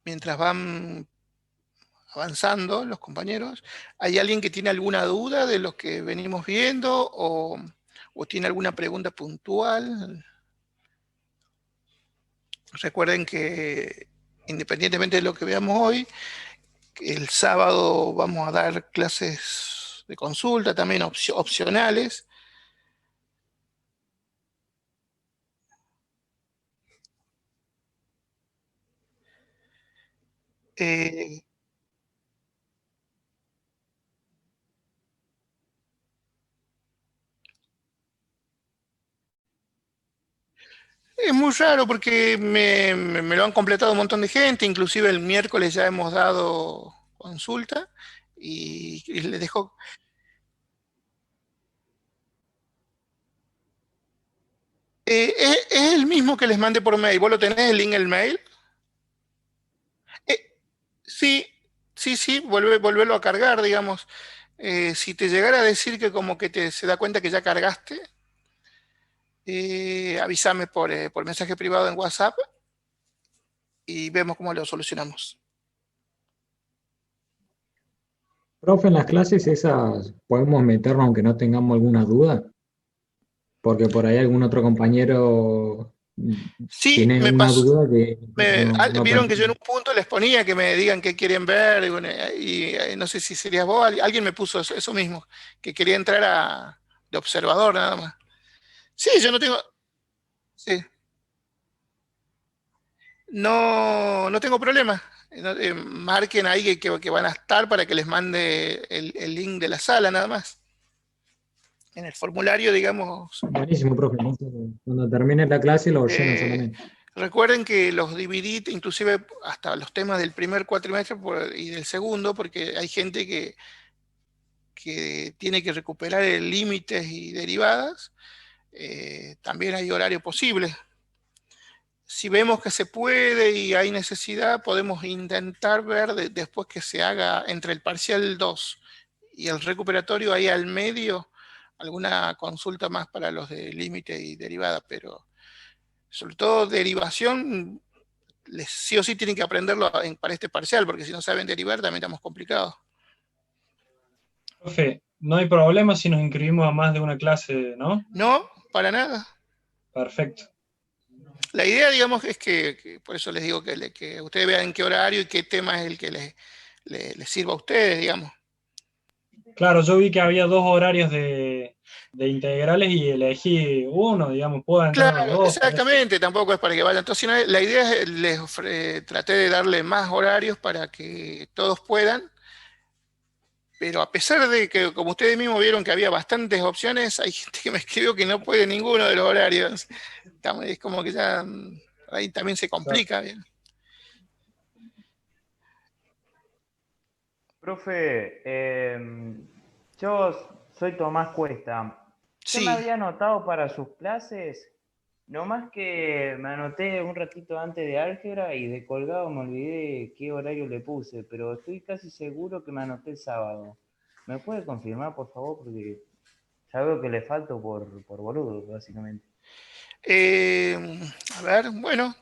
Mientras van avanzando los compañeros. ¿Hay alguien que tiene alguna duda de lo que venimos viendo o tiene alguna pregunta puntual? Recuerden que independientemente de lo que veamos hoy, el sábado vamos a dar clases de consulta, también opcionales. Es muy raro porque me lo han completado un montón de gente, inclusive el miércoles ya hemos dado consulta y les dejo... es el mismo que les mandé por mail. ¿Vos lo tenés el link en el mail? Sí, sí, volverlo a cargar, digamos. Si te llegara a decir que como que se da cuenta que ya cargaste, avísame por mensaje privado en WhatsApp y vemos cómo lo solucionamos. Profe, en las clases esas podemos meternos aunque no tengamos alguna duda, porque por ahí algún otro compañero Sí, tiene me una pasó. duda que no Vieron que yo en permite. un punto les ponía que me digan qué quieren ver, y, bueno, no sé si serías vos, alguien me puso eso mismo, que quería entrar de observador nada más. Sí, yo no tengo, sí, no tengo problema. Marquen ahí que van a estar para que les mande el link de la sala nada más. En el formulario, digamos, Buenísimo, profe. Entonces, cuando termine la clase lo lleno solamente. recuerden que los dividí, inclusive hasta los temas del primer cuatrimestre y del segundo, porque hay gente que tiene que recuperar el límites y derivadas. También hay horario posible. Si vemos que se puede y hay necesidad, podemos intentar ver después que se haga entre el parcial 2 y el recuperatorio, ahí al medio, alguna consulta más para los de límite y derivada, pero sobre todo derivación, sí o sí tienen que aprenderlo para este parcial, porque si no saben derivar también estamos complicados. Profe, no hay problema si nos inscribimos a más de una clase, ¿no? No, para nada. Perfecto. La idea, digamos, es que por eso les digo que ustedes vean en qué horario y qué tema es el que les sirva a ustedes, digamos. Claro, yo vi que había dos horarios de integrales y elegí uno, digamos, puedo entrar a los Claro, dos. exactamente, tampoco es para que vayan todos, sino la idea es, traté de darle más horarios para que todos puedan, pero a pesar de que, como ustedes mismos vieron que había bastantes opciones, hay gente que me escribió que no puede ninguno de los horarios. Es como que ya ahí también se complica. Bien. Profe, yo soy Tomás Cuesta. Yo me Sí, había anotado para sus clases, nomás que me anoté un ratito antes de álgebra y de colgado me olvidé qué horario le puse, pero estoy casi seguro que me anoté el sábado. ¿Me puede confirmar, por favor? Porque ya veo que le falto por boludo, básicamente. a ver, bueno,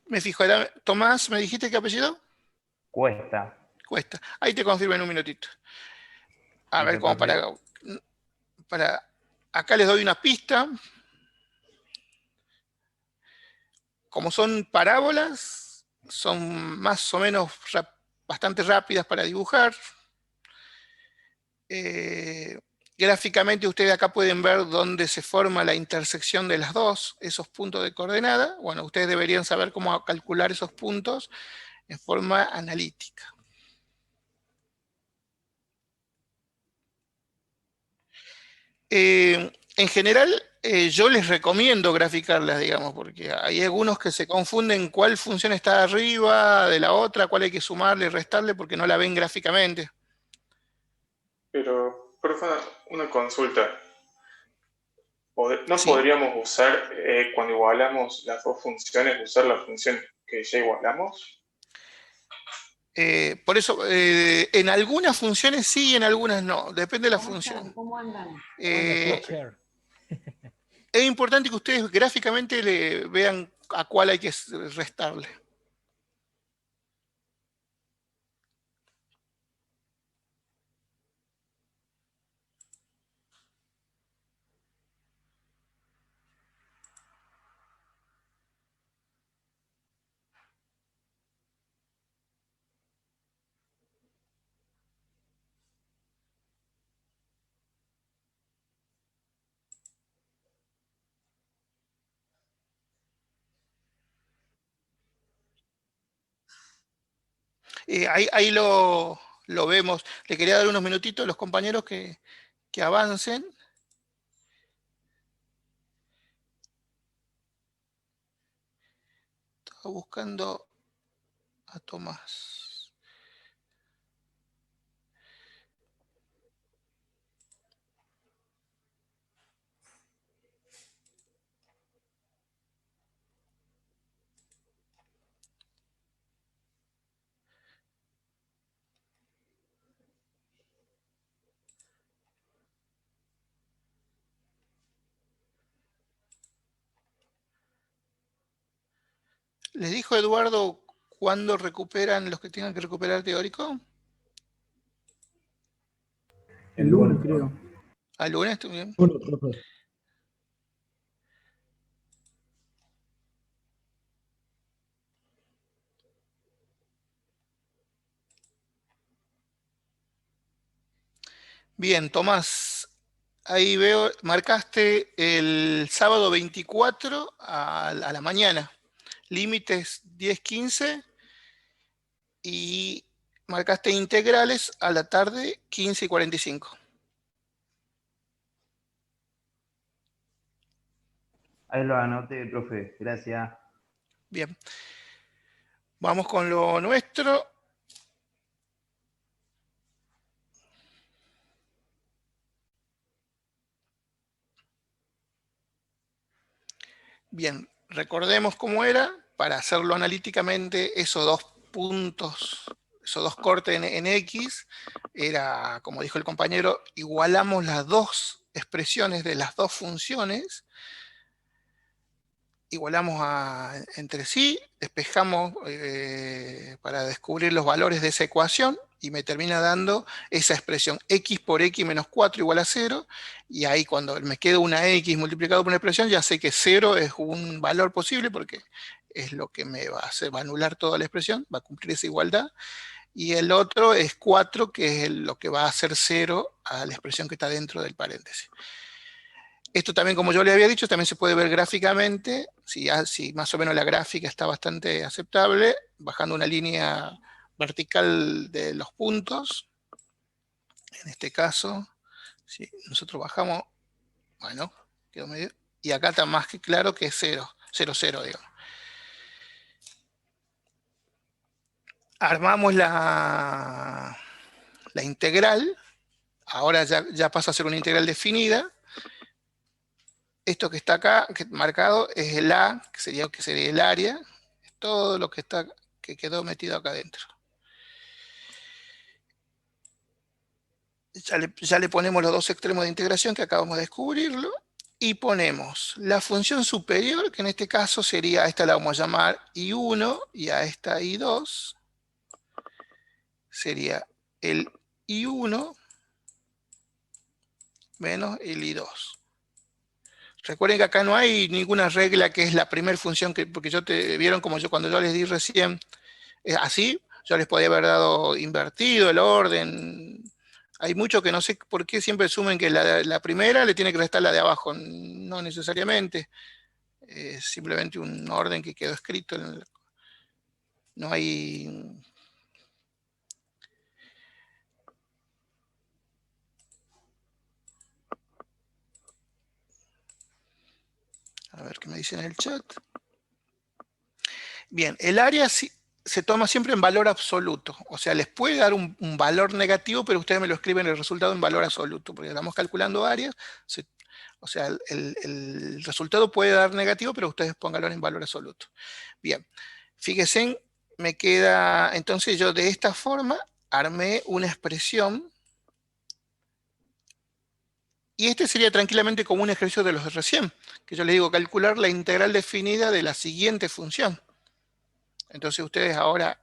me fijo. Tomás, ¿me dijiste qué apellido? Cuesta. Cuesta. Ahí te confirmo en un minutito. A ver, Listo, como profe. acá les doy una pista. Como son parábolas, son más o menos bastante rápidas para dibujar. Gráficamente ustedes acá pueden ver dónde se forma la intersección de las dos, esos puntos de coordenada. Bueno, ustedes deberían saber cómo calcular esos puntos en forma analítica. En general, yo les recomiendo graficarlas, digamos, porque hay algunos que se confunden cuál función está arriba de la otra, cuál hay que sumarle y restarle porque no la ven gráficamente. Pero, profe, una consulta. ¿No Sí. podríamos usar, cuando igualamos las dos funciones, usar la función que ya igualamos? Por eso, en algunas funciones sí y en algunas no, depende de la función. ¿Cómo andan? Es importante que ustedes gráficamente le vean a cuál hay que restarle. Ahí lo vemos. Le quería dar unos minutitos a los compañeros que avancen. Estaba buscando a Tomás. ¿Les dijo Eduardo cuándo recuperan los que tengan que recuperar teórico? El lunes, creo. ¿Al lunes? ¿Está bien? Bueno, profe. Bien, Tomás, ahí veo, marcaste el sábado 24 a la mañana, límites 10-15, y marcaste integrales a la tarde 15:45. Ahí lo anoté, profe. Gracias. Bien, vamos con lo nuestro. Bien, recordemos cómo era, para hacerlo analíticamente, esos dos puntos, esos dos cortes en X, era, como dijo el compañero, igualamos las dos expresiones de las dos funciones, igualamos entre sí, despejamos para descubrir los valores de esa ecuación, y me termina dando esa expresión x por x menos 4 igual a 0, y ahí cuando me queda una x multiplicado por una expresión, ya sé que 0 es un valor posible, porque es lo que me va a hacer, va a anular toda la expresión, va a cumplir esa igualdad, y el otro es 4, que es lo que va a hacer 0 a la expresión que está dentro del paréntesis. Esto también, como yo le había dicho, también se puede ver gráficamente, si más o menos la gráfica está bastante aceptable, bajando una línea vertical de los puntos. En este caso, si nosotros bajamos, bueno, quedó medio, y acá está más que claro que es 0, 0, 0, digamos. Armamos la integral, ahora ya pasa a ser una integral definida. Esto que está acá, marcado, es el A, que sería el área, es todo lo que quedó metido acá adentro. Ya le ponemos los dos extremos de integración que acabamos de descubrirlo, y ponemos la función superior, que en este caso sería, a esta la vamos a llamar I1, y a esta I2 sería el I1 menos el I2. Recuerden que acá no hay ninguna regla que es la primera función, porque vieron como cuando yo les di recién, así, yo les podía haber dado invertido el orden. Hay muchos que no sé por qué siempre asumen que la primera le tiene que restar la de abajo. No necesariamente. Es simplemente un orden que quedó escrito. No hay... A ver qué me dicen en el chat. Bien, el área se toma siempre en valor absoluto. O sea, les puede dar un valor negativo, pero ustedes me lo escriben el resultado en valor absoluto, porque estamos calculando áreas. O sea, el resultado puede dar negativo, pero ustedes pónganlo en valor absoluto. Bien, fíjense, me queda, entonces yo de esta forma armé una expresión, y este sería tranquilamente como un ejercicio de los de recién, que yo les digo calcular la integral definida de la siguiente función. Entonces ustedes ahora,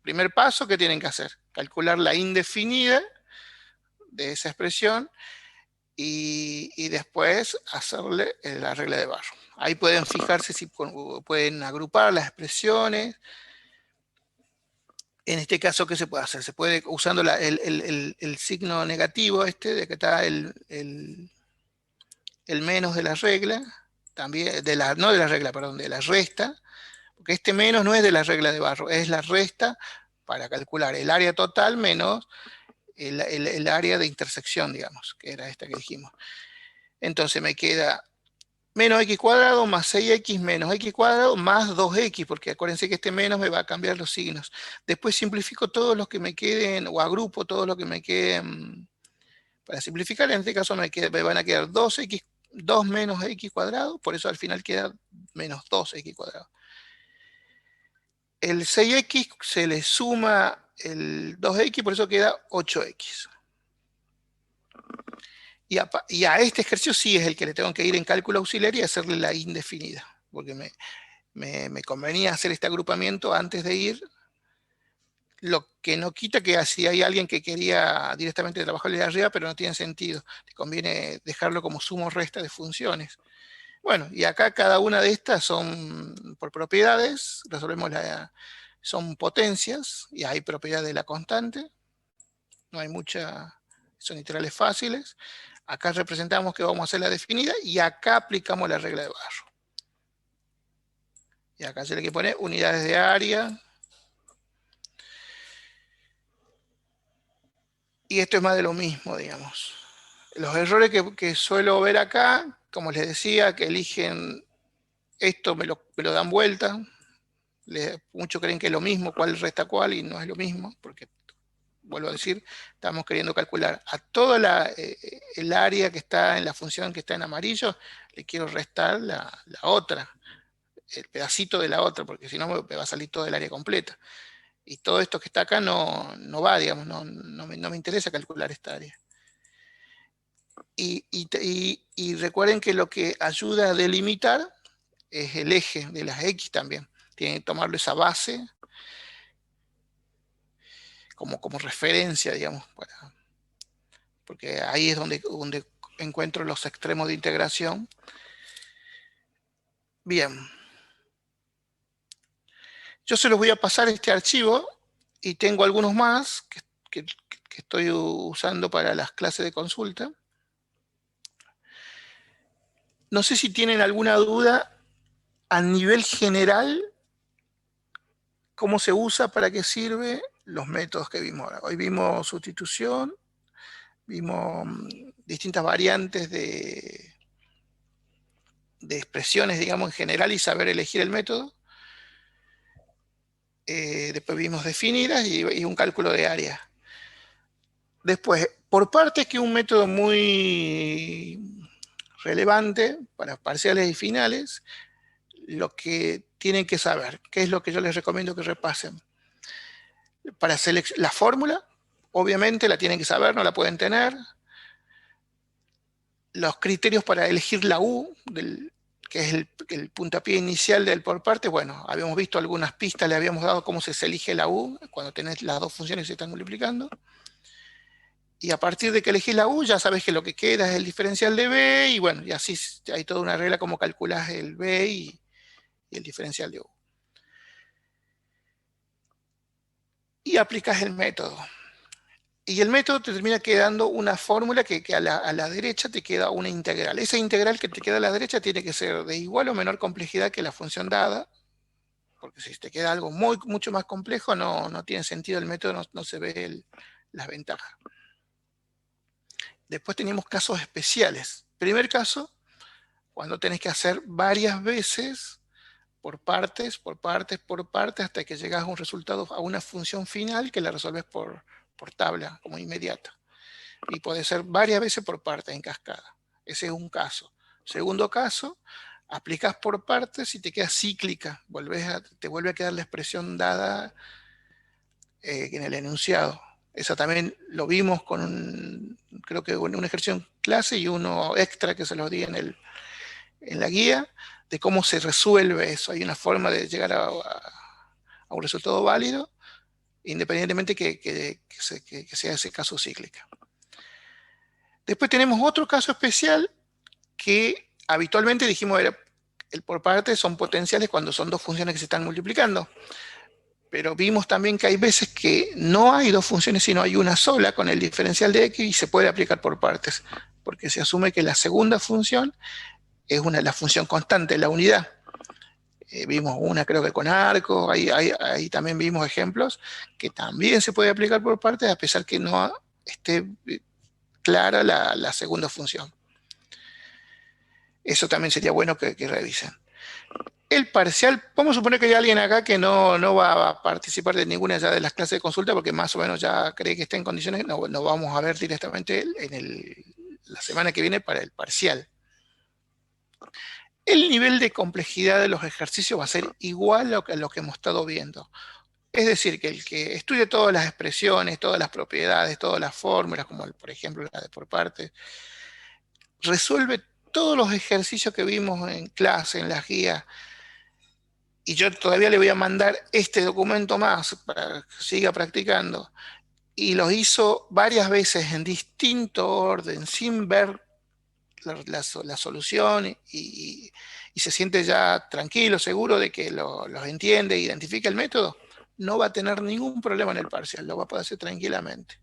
primer paso, ¿qué tienen que hacer? Calcular la indefinida de esa expresión, y después hacerle la regla de Barro. Ahí pueden fijarse si pueden agrupar las expresiones. En este caso, ¿qué se puede hacer? Se puede, usando el signo negativo de que está el menos de la regla, también, no de la regla, perdón, de la resta, porque este menos no es de la regla de Barro, es la resta para calcular el área total menos el área de intersección, digamos, que era esta que dijimos. Entonces me queda menos x cuadrado más 6x menos x cuadrado más 2x, porque acuérdense que este menos me va a cambiar los signos. Después simplifico todos los que me queden, o agrupo todos los que me queden. Para simplificar, en este caso me van a quedar 2 menos x cuadrado, por eso al final queda menos 2x cuadrado. El 6x se le suma el 2x, por eso queda 8x. Y a este ejercicio sí es el que le tengo que ir en cálculo auxiliar y hacerle la indefinida, porque me convenía hacer este agrupamiento antes de ir, lo que no quita que si hay alguien que quería directamente trabajarle de arriba, pero no tiene sentido, le conviene dejarlo como suma o resta de funciones. Bueno, y acá cada una de estas son por propiedades, resolvemos son potencias, y hay propiedad de la constante, no hay mucha, son integrales fáciles. Acá representamos que vamos a hacer la definida, y acá aplicamos la regla de Barrow. Y acá se le hay que poner unidades de área. Y esto es más de lo mismo, digamos. Los errores que suelo ver acá, como les decía, que eligen esto, me lo dan vuelta. Muchos creen que es lo mismo, cuál resta cuál, y no es lo mismo, porque, vuelvo a decir, estamos queriendo calcular a toda el área que está en la función que está en amarillo, le quiero restar la otra, el pedacito de la otra, porque si no me va a salir todo el área completa. Y todo esto que está acá no va, digamos, no me interesa calcular esta área. Y recuerden que lo que ayuda a delimitar es el eje de las X también. Tienen que tomarlo esa base como referencia, digamos, porque ahí es donde encuentro los extremos de integración. Bien. Yo se los voy a pasar este archivo y tengo algunos más que estoy usando para las clases de consulta. No sé si tienen alguna duda a nivel general, cómo se usa, para qué sirve los métodos que vimos ahora. Hoy vimos sustitución, vimos distintas variantes de expresiones, digamos, en general, y saber elegir el método. Después vimos definidas y un cálculo de área. Después, por partes, que es un método muy relevante para parciales y finales, lo que tienen que saber, qué es lo que yo les recomiendo que repasen. Para la fórmula, obviamente la tienen que saber, no la pueden tener. Los criterios para elegir la U, que es el puntapié inicial del por parte, bueno, habíamos visto algunas pistas, le habíamos dado cómo se elige la U, cuando tenés las dos funciones que se están multiplicando. Y a partir de que elegís la U, ya sabes que lo que queda es el diferencial de B, y bueno, y así hay toda una regla como calculás el B y el diferencial de U. Y aplicás el método. Y el método te termina quedando una fórmula que a la derecha te queda una integral. Esa integral que te queda a la derecha tiene que ser de igual o menor complejidad que la función dada, porque si te queda algo mucho más complejo, no tiene sentido el método, no se ve las ventajas. Después tenemos casos especiales. Primer caso, cuando tenés que hacer varias veces, por partes, hasta que llegas a un resultado, a una función final que la resolves por tabla, como inmediata. Y puede ser varias veces por partes en cascada. Ese es un caso. Segundo caso, aplicas por partes y te queda cíclica. Te vuelve a quedar la expresión dada en el enunciado. Eso también lo vimos con creo que un ejercicio en clase y uno extra que se los di en la guía, de cómo se resuelve eso. Hay una forma de llegar a un resultado válido, independientemente que sea ese caso cíclica. Después tenemos otro caso especial que habitualmente dijimos el por parte son potenciales cuando son dos funciones que se están multiplicando. Pero vimos también que hay veces que no hay dos funciones, sino hay una sola con el diferencial de x y se puede aplicar por partes, porque se asume que la segunda función es la función constante, la unidad. Vimos una creo que con arco, ahí también vimos ejemplos que también se puede aplicar por partes, a pesar que no esté clara la segunda función. Eso también sería bueno que revisen. El parcial, vamos a suponer que hay alguien acá que no va a participar de ninguna ya de las clases de consulta porque más o menos ya cree que está en condiciones, no vamos a ver directamente la semana que viene para el parcial. El nivel de complejidad de los ejercicios va a ser igual a lo que hemos estado viendo. Es decir, que el que estudie todas las expresiones, todas las propiedades, todas las fórmulas, como por ejemplo la de por partes, resuelve todos los ejercicios que vimos en clase, en las guías, y yo todavía le voy a mandar este documento más para que siga practicando, y los hizo varias veces en distinto orden, sin ver la solución, y se siente ya tranquilo, seguro de que los entiende, identifica el método, no va a tener ningún problema en el parcial, lo va a poder hacer tranquilamente.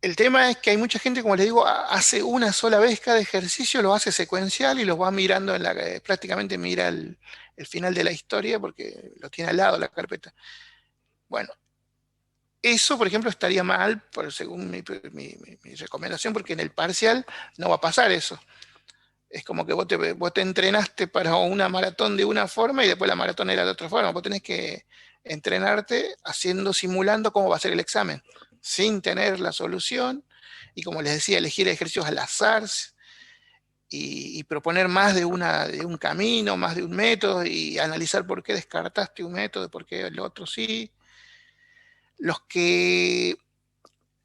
El tema es que hay mucha gente, como les digo, hace una sola vez cada ejercicio, lo hace secuencial y los va mirando, prácticamente mira el final de la historia porque lo tiene al lado la carpeta. Bueno, eso, por ejemplo, estaría mal, según mi recomendación, porque en el parcial no va a pasar eso. Es como que vos te entrenaste para una maratón de una forma y después la maratón era de otra forma. Vos tenés que entrenarte simulando cómo va a ser el examen, sin tener la solución, y como les decía, elegir ejercicios al azar, y proponer más de un camino, más de un método, y analizar por qué descartaste un método y por qué el otro sí.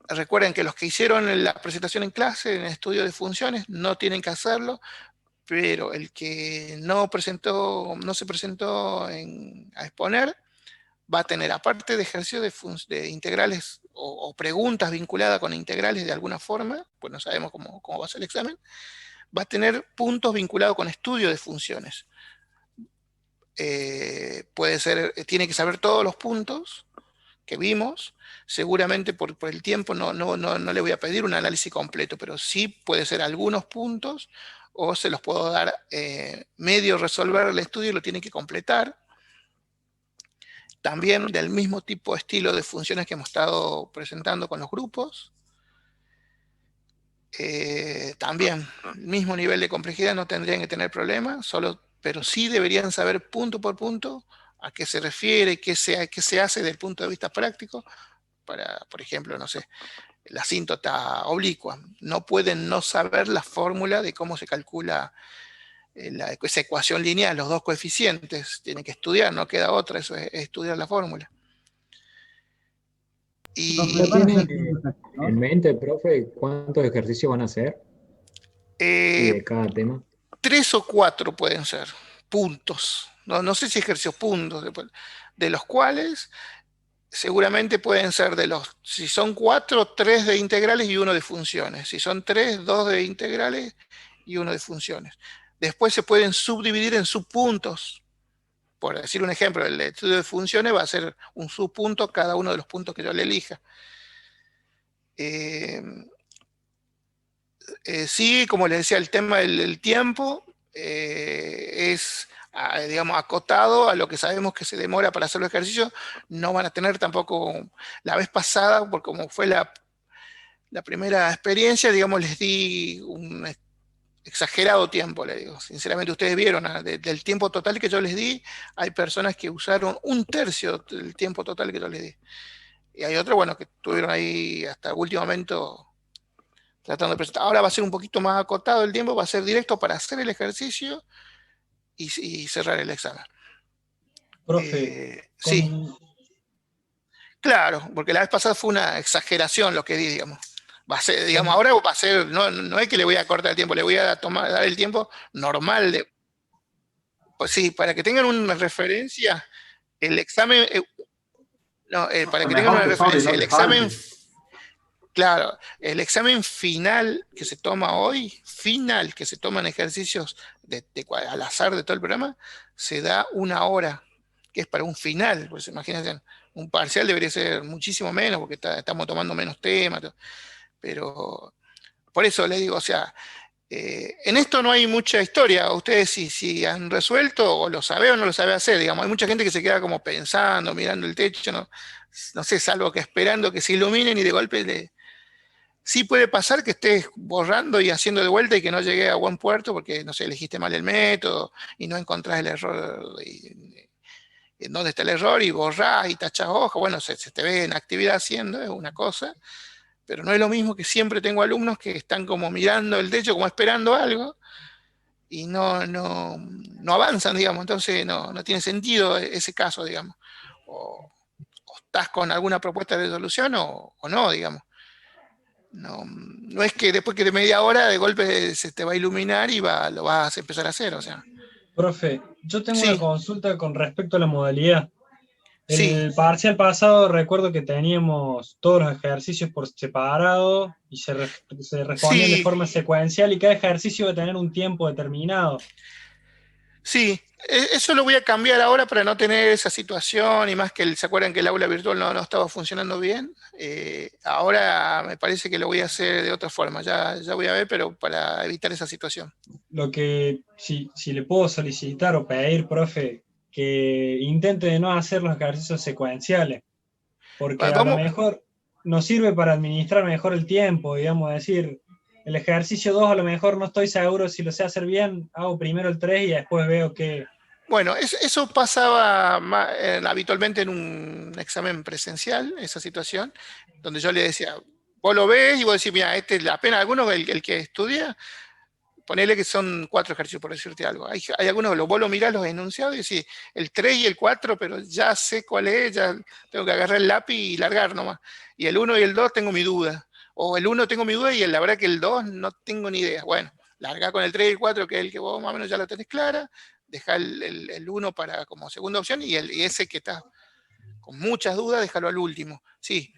Recuerden que los que hicieron la presentación en clase, en el estudio de funciones, no tienen que hacerlo, pero el que no se presentó a exponer, va a tener, aparte de ejercicios de integrales o preguntas vinculadas con integrales de alguna forma, pues no sabemos cómo va a ser el examen, va a tener puntos vinculados con estudio de funciones. Puede ser, tiene que saber todos los puntos que vimos. Seguramente por el tiempo no le voy a pedir un análisis completo, pero sí puede ser algunos puntos, o se los puedo dar medio resolver el estudio y lo tiene que completar. También del mismo tipo, estilo de funciones que hemos estado presentando con los grupos. También, el mismo nivel de complejidad, no tendrían que tener problemas, pero sí deberían saber punto por punto a qué se refiere, qué se hace desde el punto de vista práctico, para, por ejemplo, no sé, la asíntota oblicua. No pueden no saber la fórmula de cómo se calcula esa ecuación lineal, los dos coeficientes. Tienen que estudiar, no queda otra, eso es estudiar la fórmula. ¿Ya tiene en mente, profe, cuántos ejercicios van a hacer? Y de cada tema. 3 o 4 pueden ser puntos. No sé si ejercicios puntos, de los cuales seguramente pueden ser si son 4, 3 de integrales y 1 de funciones. Si son 3, 2 de integrales y 1 de funciones. Después se pueden subdividir en subpuntos. Por decir un ejemplo, el estudio de funciones va a ser un subpunto cada uno de los puntos que yo le elija. Sí, como les decía, el tema del tiempo es, digamos, acotado a lo que sabemos que se demora para hacer los ejercicios. No van a tener tampoco, la vez pasada, por como fue la primera experiencia, digamos, les di un exagerado tiempo, le digo. Sinceramente, ustedes vieron, del tiempo total que yo les di, hay personas que usaron 1/3 del tiempo total que yo les di. Y hay otros, bueno, que estuvieron ahí hasta el último momento tratando de presentar. Ahora va a ser un poquito más acotado el tiempo, va a ser directo para hacer el ejercicio y cerrar el examen. Profe, sí. Claro, porque la vez pasada fue una exageración lo que di, digamos. Va a ser, digamos, ahora va a ser, no es que le voy a cortar el tiempo, le voy a dar el tiempo normal. Pues sí, para que tengan una referencia, el examen, para que tengan una referencia, el examen, claro, el examen final que se toma hoy, que se toman ejercicios al azar de todo el programa, se da 1 hora, que es para un final. Pues imagínense, un parcial debería ser muchísimo menos, porque estamos tomando menos temas. Pero por eso les digo, o sea, En esto no hay mucha historia. Ustedes si han resuelto o lo sabe o no lo sabe hacer. Digamos, hay mucha gente que se queda como pensando, mirando el techo, no sé, salvo que esperando que se iluminen y de golpe sí puede pasar que estés borrando y haciendo de vuelta y que no llegue a buen puerto porque, no sé, elegiste mal el método y no encontrás el error, en dónde está el error y borrás y tachás hoja. Bueno, se te ve en actividad haciendo, es una cosa. Pero no es lo mismo que siempre tengo alumnos que están como mirando el techo, como esperando algo, y no avanzan, digamos. Entonces no tiene sentido ese caso, digamos. O estás con alguna propuesta de resolución o no, digamos. No es que después que de media hora de golpe se te va a iluminar y lo vas a empezar a hacer, o sea. Profe, yo tengo Sí. una consulta con respecto a la modalidad. Sí. El parcial pasado recuerdo que teníamos todos los ejercicios por separado y se respondían de Sí. forma secuencial y cada ejercicio va a tener un tiempo determinado. Sí, eso lo voy a cambiar ahora para no tener esa situación y más que se acuerdan que el aula virtual no estaba funcionando bien. Ahora me parece que lo voy a hacer de otra forma, ya voy a ver, pero para evitar esa situación. Lo que si le puedo solicitar o pedir, profe, que intente de no hacer los ejercicios secuenciales, porque a lo mejor nos sirve para administrar mejor el tiempo, digamos, decir, el ejercicio 2 a lo mejor no estoy seguro si lo sé hacer bien, hago primero el 3 y después veo que... Bueno, eso pasaba habitualmente en un examen presencial, esa situación, donde yo le decía, vos lo ves y vos decís, mira, apenas alguno, el que estudia, ponele que son 4 ejercicios, por decirte algo. Hay algunos que vos lo mirás los enunciados y decís, el 3 y el 4, pero ya sé cuál es, ya tengo que agarrar el lápiz y largar nomás. Y el 1 y el 2 tengo mi duda. O el 1 tengo mi duda y la verdad que el 2 no tengo ni idea. Bueno, larga con el 3 y el 4, que es el que vos más o menos ya lo tenés clara, deja el 1 para como segunda opción y ese que está con muchas dudas, déjalo al último. Sí.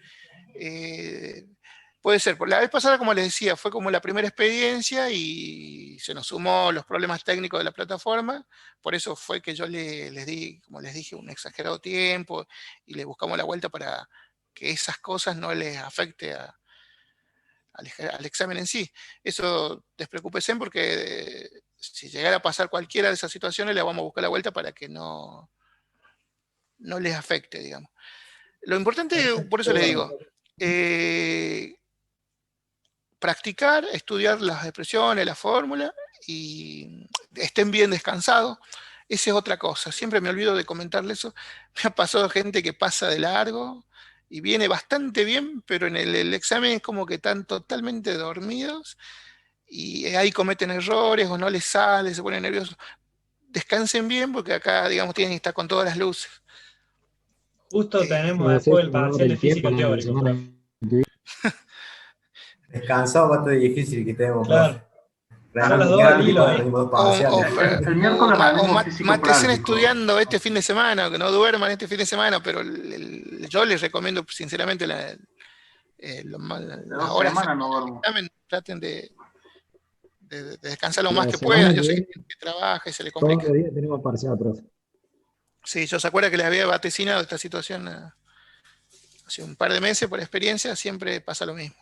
Puede ser. La vez pasada, como les decía, fue como la primera experiencia y se nos sumó los problemas técnicos de la plataforma. Por eso fue que yo les di, como les dije, un exagerado tiempo y le buscamos la vuelta para que esas cosas no les afecte al examen en sí. Eso despreocúpense porque si llegara a pasar cualquiera de esas situaciones, le vamos a buscar la vuelta para que no les afecte, digamos. Lo importante, por eso les digo, practicar, estudiar las expresiones, la fórmula y estén bien descansados. Esa es otra cosa. Siempre me olvido de comentarles eso. Me ha pasado gente que pasa de largo y viene bastante bien, pero en el examen es como que están totalmente dormidos y ahí cometen errores o no les sale, se ponen nerviosos. Descansen bien porque acá, digamos, tienen que estar con todas las luces. Justo tenemos después el parcial de física teórico. Descansado va a estar difícil que tenemos. Claro. Son las 2 al hilo ahí. El miércoles rendimos físico Matesen práctico. estudiando este fin de semana, que no duerman este fin de semana, pero yo les recomiendo sinceramente las horas no examen, traten de descansar lo más que puedan. Yo sé que trabaja y se le complica. Todos los días tenemos parcial, profe. Sí, yo se acuerda que les había vaticinado esta situación hace un par de meses por experiencia, siempre pasa lo mismo.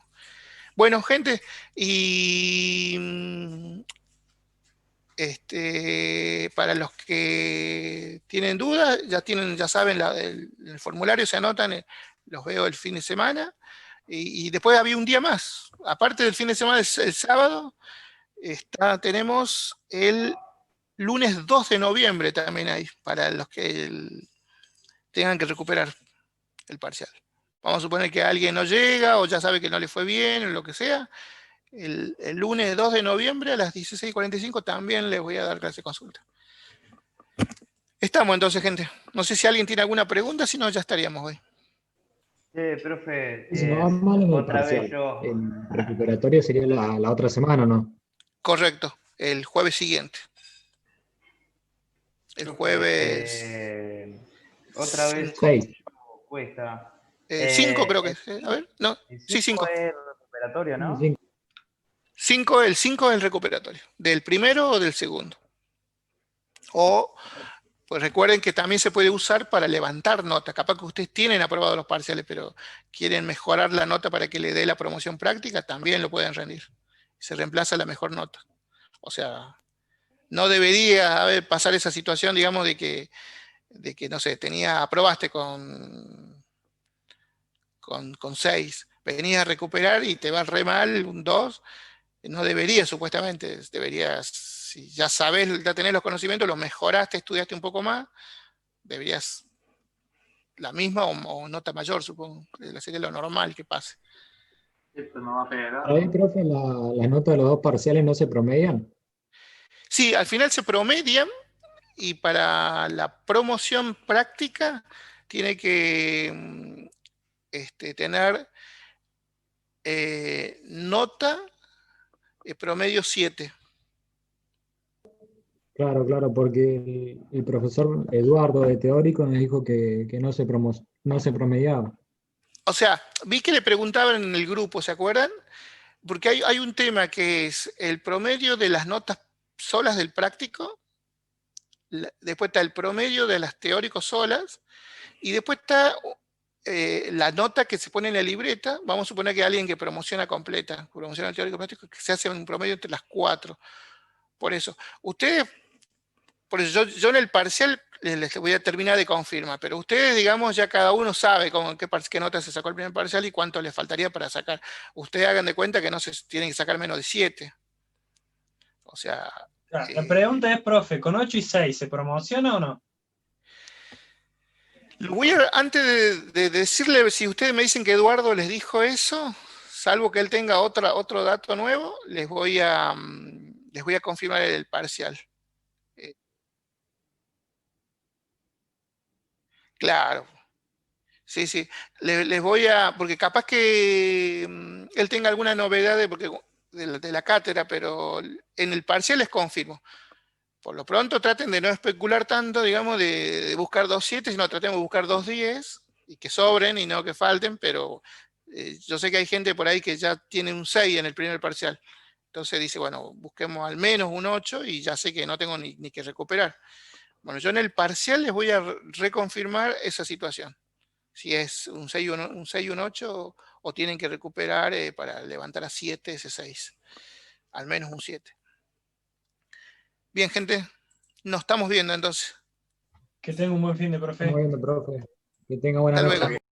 Bueno, gente, y para los que tienen dudas, ya saben el formulario, se anotan, los veo el fin de semana, y después había un día más. Aparte del fin de semana, el sábado, tenemos el lunes 2 de noviembre también ahí, para los que tengan que recuperar el parcial. Vamos a suponer que alguien no llega o ya sabe que no le fue bien o lo que sea. El lunes 2 de noviembre a las 16:45 también les voy a dar clase de consulta. Estamos entonces, gente. No sé si alguien tiene alguna pregunta, si no ya estaríamos hoy. Profe, Si no va mal en el otra parcial, vez yo. el recuperatorio sería la otra semana, ¿no? Correcto, el jueves siguiente. El jueves... otra vez 6. cuesta. 5 creo que es. A ver, no. Sí, 5. Es el recuperatorio, ¿no? 5, el 5 es el recuperatorio. ¿Del primero o del segundo? O, pues recuerden que también se puede usar para levantar nota. Capaz que ustedes tienen aprobados los parciales, pero quieren mejorar la nota para que le dé la promoción práctica, también lo pueden rendir. Se reemplaza la mejor nota. O sea, no debería pasar esa situación, digamos, de que no sé, aprobaste con 6, venías a recuperar y te va re mal, un 2, no deberías supuestamente, deberías, si ya sabes, ya tenés los conocimientos, los mejoraste, estudiaste un poco más, deberías la misma o nota mayor, supongo, sería lo normal que pase. Ahí, profe, las notas de los dos parciales no se promedian. Sí, al final se promedian y para la promoción práctica tiene que tener nota promedio 7. Claro, claro, porque el profesor Eduardo de teórico nos dijo que no se promediaba. O sea, vi que le preguntaban en el grupo, ¿se acuerdan? Porque hay un tema que es el promedio de las notas solas del práctico, después está el promedio de las teóricos solas, y después está la nota que se pone en la libreta. Vamos a suponer que alguien que promociona completa, promociona el teórico práctico, que se hace un promedio entre las 4. Por eso, ustedes, por eso yo en el parcial les voy a terminar de confirmar, pero ustedes, digamos, ya cada uno sabe qué nota se sacó el primer parcial y cuánto les faltaría para sacar. Ustedes hagan de cuenta que no se tienen que sacar menos de 7. O sea... La pregunta es, profe, ¿con 8 y 6 se promociona o no? Antes de decirle, si ustedes me dicen que Eduardo les dijo eso, salvo que él tenga otro dato nuevo, les voy a confirmar el parcial. Claro. Sí, sí. Les voy porque capaz que él tenga alguna novedad de la cátedra, pero en el parcial les confirmo. Por lo pronto traten de no especular tanto, digamos, de buscar 2.7, sino tratemos de buscar 2.10 y que sobren y no que falten, pero yo sé que hay gente por ahí que ya tiene un 6 en el primer parcial. Entonces dice, bueno, busquemos al menos un 8 y ya sé que no tengo ni que recuperar. Bueno, yo en el parcial les voy a reconfirmar esa situación. Si es un 6 y un 8 o tienen que recuperar para levantar a 7 ese 6. Al menos un 7. Bien, gente, nos estamos viendo entonces. Que tenga un buen fin de, profe. Estamos viendo, profe. Que tenga buena Hasta noche. luego.